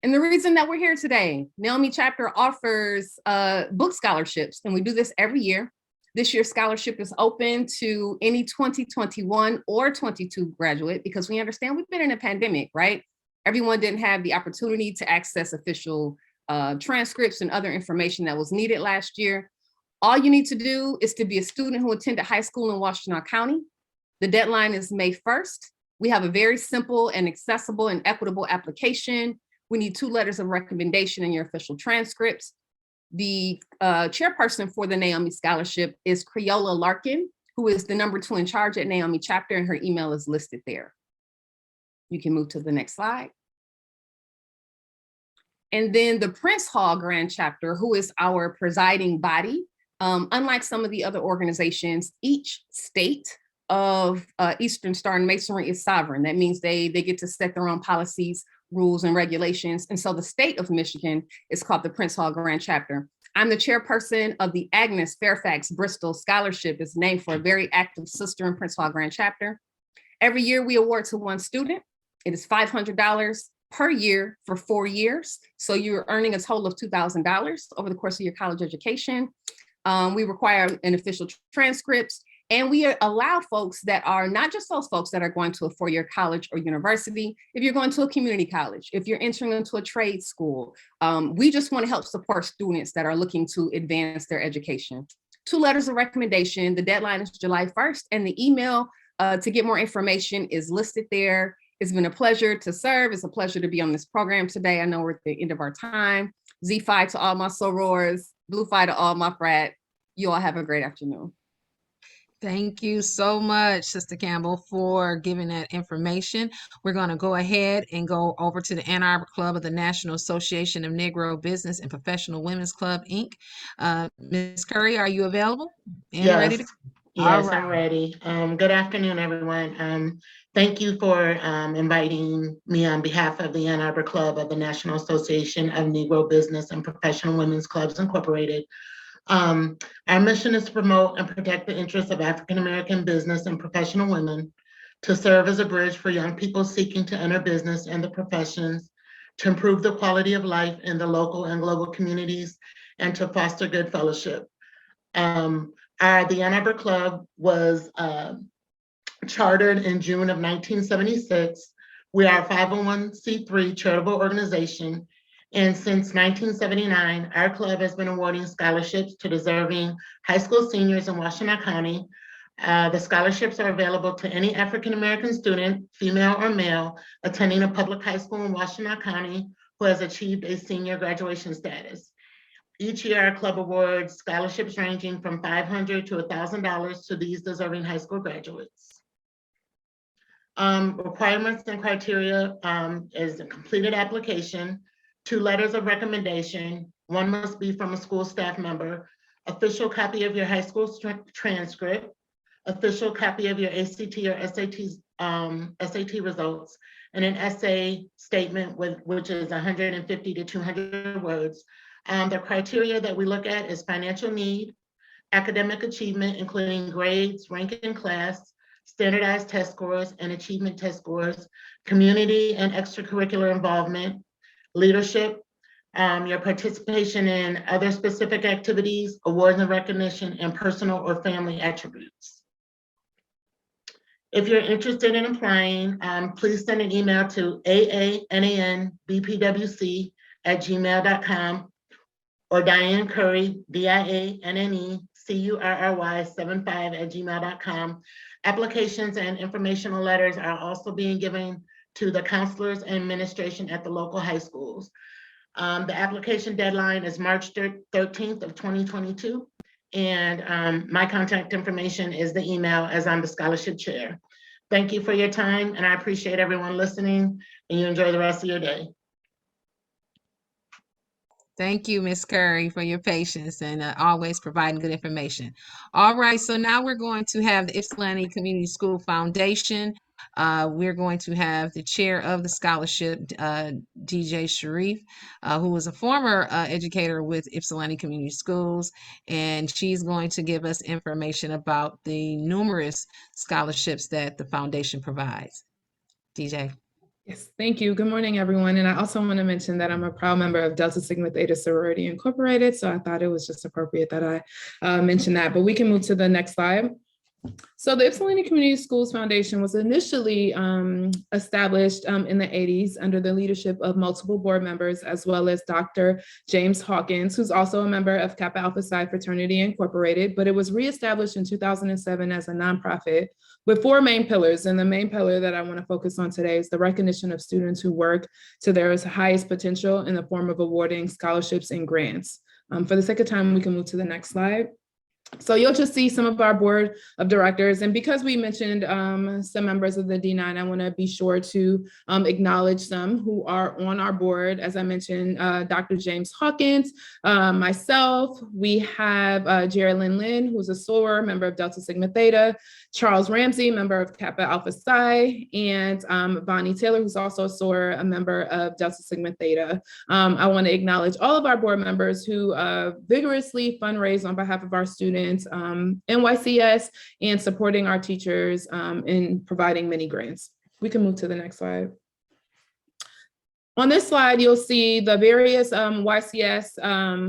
And the reason that we're here today, Naomi Chapter offers book scholarships, and we do this every year. This year's scholarship is open to any 2021 or 22 graduate, because we understand we've been in a pandemic, right? Everyone didn't have the opportunity to access official transcripts and other information that was needed last year. All you need to do is to be a student who attended high school in Washtenaw County. The deadline is May 1st. We have a very simple and accessible and equitable application. We need 2 letters of recommendation in your official transcripts. The chairperson for the Naomi Scholarship is Creola Larkin, who is the number 2 in charge at Naomi Chapter, and her email is listed there. You can move to the next slide. And then the Prince Hall Grand Chapter, who is our presiding body. Unlike some of the other organizations, each state of Eastern Star and Masonry is sovereign. That means they get to set their own policies, rules, and regulations. And so the state of Michigan is called the Prince Hall Grand Chapter. I'm the chairperson of the Agnes Fairfax Bristol Scholarship. It's named for a very active sister in Prince Hall Grand Chapter. Every year we award to 1 student. It is $500 per year for 4 years. So you're earning a total of $2,000 over the course of your college education. We require an official transcripts, and we allow folks that are not just those folks that are going to a 4-year college or university. If you're going to a community college, if you're entering into a trade school, we just want to help support students that are looking to advance their education. 2 letters of recommendation. The deadline is July 1st, and the email to get more information is listed there. It's been a pleasure to serve. It's a pleasure to be on this program today. I know we're at the end of our time. Z-Phi to all my sorors, Blue Phi to all my frat. You all have a great afternoon. Thank you so much, Sister Campbell, for giving that information. We're going to go ahead and go over to the Ann Arbor Club of the National Association of Negro Business and Professional Women's Club, Inc. Ms. Curry, are you available and ready to? Yes, I'm ready. Good afternoon, everyone. Thank you for inviting me on behalf of the Ann Arbor Club of the National Association of Negro Business and Professional Women's Clubs, Incorporated. Our mission is to promote and protect the interests of African American business and professional women, to serve as a bridge for young people seeking to enter business and the professions, to improve the quality of life in the local and global communities, and to foster good fellowship. The Ann Arbor Club was chartered in June of 1976. We are a 501c3 charitable organization. And since 1979, our club has been awarding scholarships to deserving high school seniors in Washtenaw County. The scholarships are available to any African-American student, female or male, attending a public high school in Washtenaw County who has achieved a senior graduation status. Each year, our club awards scholarships ranging from $500 to $1,000 to these deserving high school graduates. Requirements and criteria is a completed application, 2 letters of recommendation. 1 must be from a school staff member, official copy of your high school transcript, official copy of your ACT or SAT results, and an essay statement which is 150 to 200 words. The criteria that we look at is financial need, academic achievement, including grades, rank in class, standardized test scores and achievement test scores, community and extracurricular involvement, leadership, your participation in other specific activities, awards and recognition, and personal or family attributes. If you're interested in applying, please send an email to aanbpwc@gmail.com or Diane Curry, DIANNECURRY75@gmail.com. Applications and informational letters are also being given to the counselors and administration at the local high schools. The application deadline is March 13th of 2022. And my contact information is the email, as I'm the scholarship chair. Thank you for your time, and I appreciate everyone listening, and you enjoy the rest of your day. Thank you, Ms. Curry, for your patience and always providing good information. All right, so now we're going to have the Ypsilanti Community School Foundation. We're going to have the chair of the scholarship, DJ Sharif, who was a former educator with Ypsilanti Community Schools, and she's going to give us information about the numerous scholarships that the foundation provides. DJ. Yes, thank you. Good morning, everyone. And I also want to mention that I'm a proud member of Delta Sigma Theta Sorority Incorporated, so I thought it was just appropriate that I mention that, but we can move to the next slide. So the Ypsilanti Community Schools Foundation was initially established in the 80s under the leadership of multiple board members, as well as Dr. James Hawkins, who's also a member of Kappa Alpha Psi Fraternity Incorporated, but it was reestablished in 2007 as a nonprofit with 4 main pillars. And the main pillar that I want to focus on today is the recognition of students who work to their highest potential in the form of awarding scholarships and grants. For the sake of time, we can move to the next slide. So you'll just see some of our board of directors. And because we mentioned some members of the D9, I want to be sure to acknowledge some who are on our board. As I mentioned, Dr. James Hawkins, myself, we have Geraldine Lynn, who's a SOAR, member of Delta Sigma Theta, Charles Ramsey, member of Kappa Alpha Psi, and Bonnie Taylor, who's also a SOAR, a member of Delta Sigma Theta. I want to acknowledge all of our board members who vigorously fundraise on behalf of our students, NYCS, and supporting our teachers in providing many grants. We can move to the next slide. On this slide, you'll see the various YCS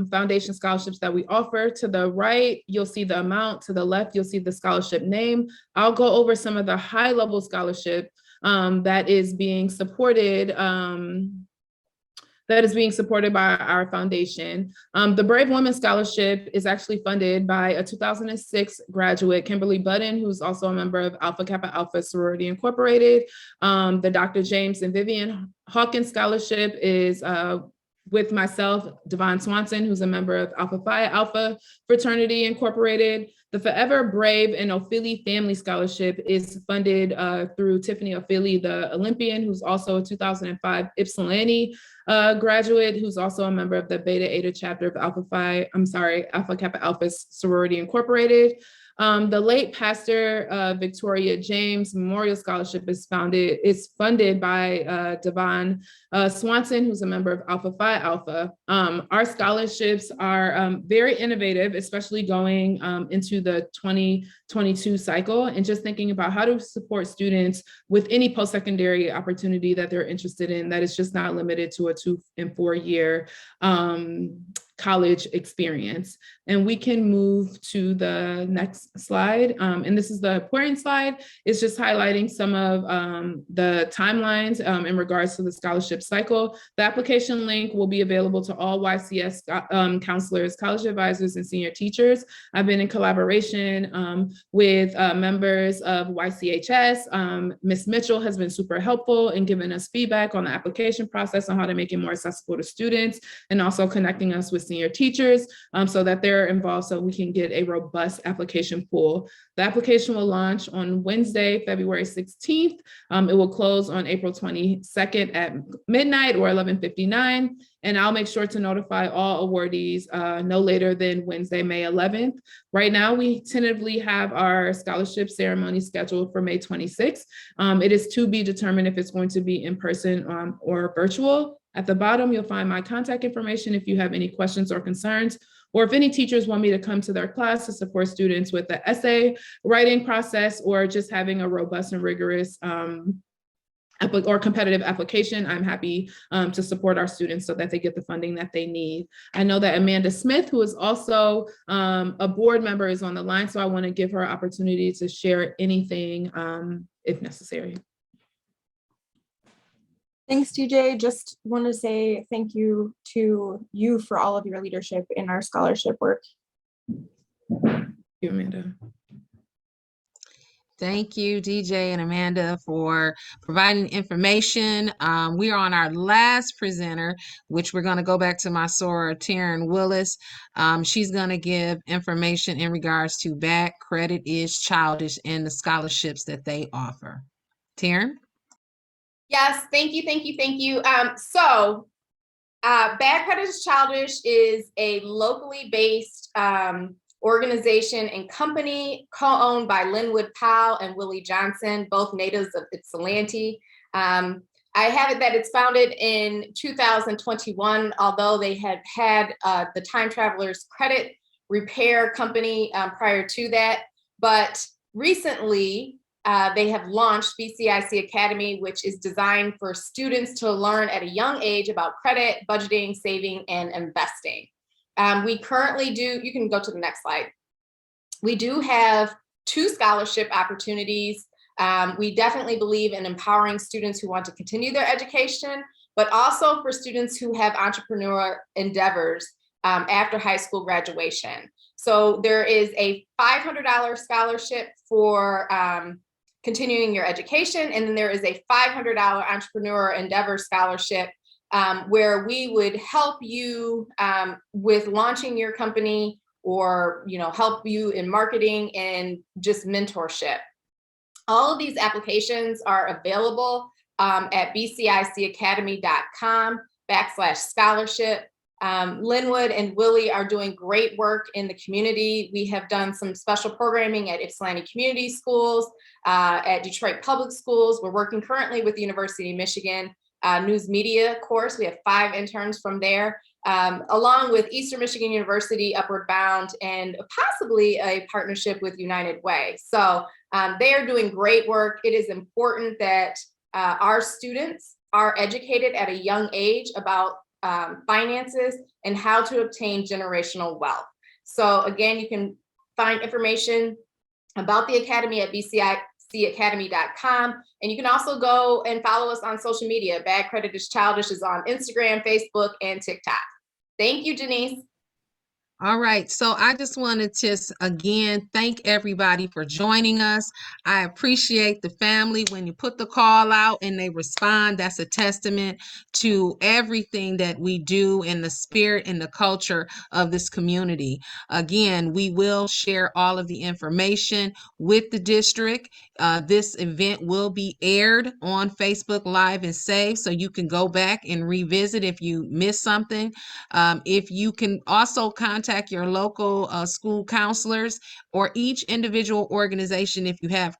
foundation scholarships that we offer. To the right, you'll see the amount. To the left, you'll see the scholarship name. I'll go over some of the high-level scholarship that is being supported by our foundation. The Brave Women Scholarship is actually funded by a 2006 graduate, Kimberly Budden, who's also a member of Alpha Kappa Alpha Sorority Incorporated. The Dr. James and Vivian Hawkins Scholarship is with myself, Devon Swanson, who's a member of Alpha Phi Alpha Fraternity Incorporated. The Forever Brave and Ophelia Family Scholarship is funded through Tiffany Ophelia, the Olympian, who's also a 2005 Ypsilanti graduate, who's also a member of the Beta Eta chapter of Alpha Kappa Alpha Sorority Incorporated. The late Pastor Victoria James Memorial Scholarship is funded by Devon Swanson, who's a member of Alpha Phi Alpha. Our scholarships are very innovative, especially going into the 2022 cycle, and just thinking about how to support students with any post-secondary opportunity that they're interested in, that is just not limited to a 2- and 4-year college experience. And we can move to the next slide. And this is the important slide. It's just highlighting some of the timelines in regards to the scholarship cycle. The application link will be available to all YCS counselors, college advisors, and senior teachers. I've been in collaboration with members of YCHS. Ms. Mitchell has been super helpful in giving us feedback on the application process on how to make it more accessible to students, and also connecting us with senior teachers so that they're involved so we can get a robust application pool. The application will launch on Wednesday, February 16th. It will close on April 22nd at midnight or 11:59. And I'll make sure to notify all awardees no later than Wednesday, May 11th. Right now, we tentatively have our scholarship ceremony scheduled for May 26th. It is to be determined if it's going to be in person or virtual. At the bottom, you'll find my contact information if you have any questions or concerns, or if any teachers want me to come to their class to support students with the essay writing process or just having a robust and rigorous or competitive application, I'm happy to support our students so that they get the funding that they need. I know that Amanda Smith, who is also a board member, is on the line, so I want to give her an opportunity to share anything if necessary. Thanks, DJ. Just want to say thank you to you for all of your leadership in our scholarship work. Thank you, Amanda. Thank you, DJ and Amanda, for providing information. We are on our last presenter, which we're going to go back to my soror, Taryn Willis. She's going to give information in regards to Bad Credit is Childish and the scholarships that they offer. Taryn? Yes, thank you, thank you, thank you. Bad Credit is Childish is a locally based organization and company co-owned by Linwood Powell and Willie Johnson, both natives of Ypsilanti. I have it that it's founded in 2021, although they had had the Time Travelers Credit Repair Company prior to that. But recently, they have launched BCIC Academy, which is designed for students to learn at a young age about credit, budgeting, saving, and investing. We currently do, you can go to the next slide. We do have 2 scholarship opportunities. We definitely believe in empowering students who want to continue their education, but also for students who have entrepreneurial endeavors after high school graduation. So there is a $500 scholarship for continuing your education, and then there is a $500 entrepreneur endeavor scholarship where we would help you with launching your company, or help you in marketing and just mentorship. All of these applications are available at bcicacademy.com/scholarship. Linwood and Willie are doing great work in the community. We have done some special programming at Ypsilanti Community Schools, at Detroit Public Schools. We're working currently with the University of Michigan News Media course. We have 5 interns from there, along with Eastern Michigan University, Upward Bound, and possibly a partnership with United Way. So they are doing great work. It is important that our students are educated at a young age about finances and how to obtain generational wealth. So again, you can find information about the Academy at bcicacademy.com. And you can also go and follow us on social media. Bad Credit is Childish is on Instagram, Facebook, and TikTok. Thank you, Janice. All right, so I just wanted to again thank everybody for joining us. I appreciate the family. When you put the call out and they respond, that's a testament to everything that we do in the spirit and the culture of this community. Again, we will share all of the information with the district. This event will be aired on Facebook Live and Save, so you can go back and revisit if you missed something. If you can also contact your local school counselors or each individual organization if you have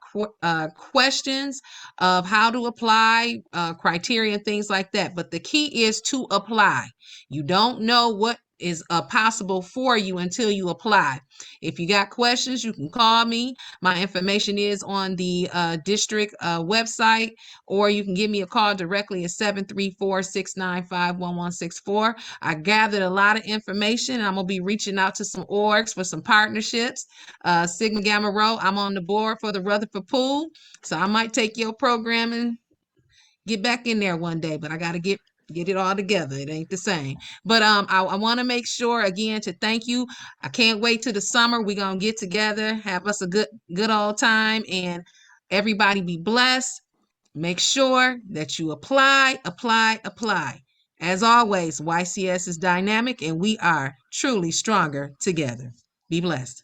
questions of how to apply, criteria and things like that. But the key is to apply. You don't know what is possible for you until you apply. If you got questions, you can call me. My information is on the district website, or you can give me a call directly at 734-695-1164. I gathered a lot of information. I'm going to be reaching out to some orgs for some partnerships. Sigma Gamma Rho, I'm on the board for the Rutherford Pool, so I might take your program and get back in there one day, but I got to get it all together. It ain't the same. But I want to make sure again to thank you. I can't wait till the summer. We're gonna get together, have us a good old time, and everybody be blessed. Make sure that you apply. As always, YCS is dynamic and we are truly stronger together. Be blessed.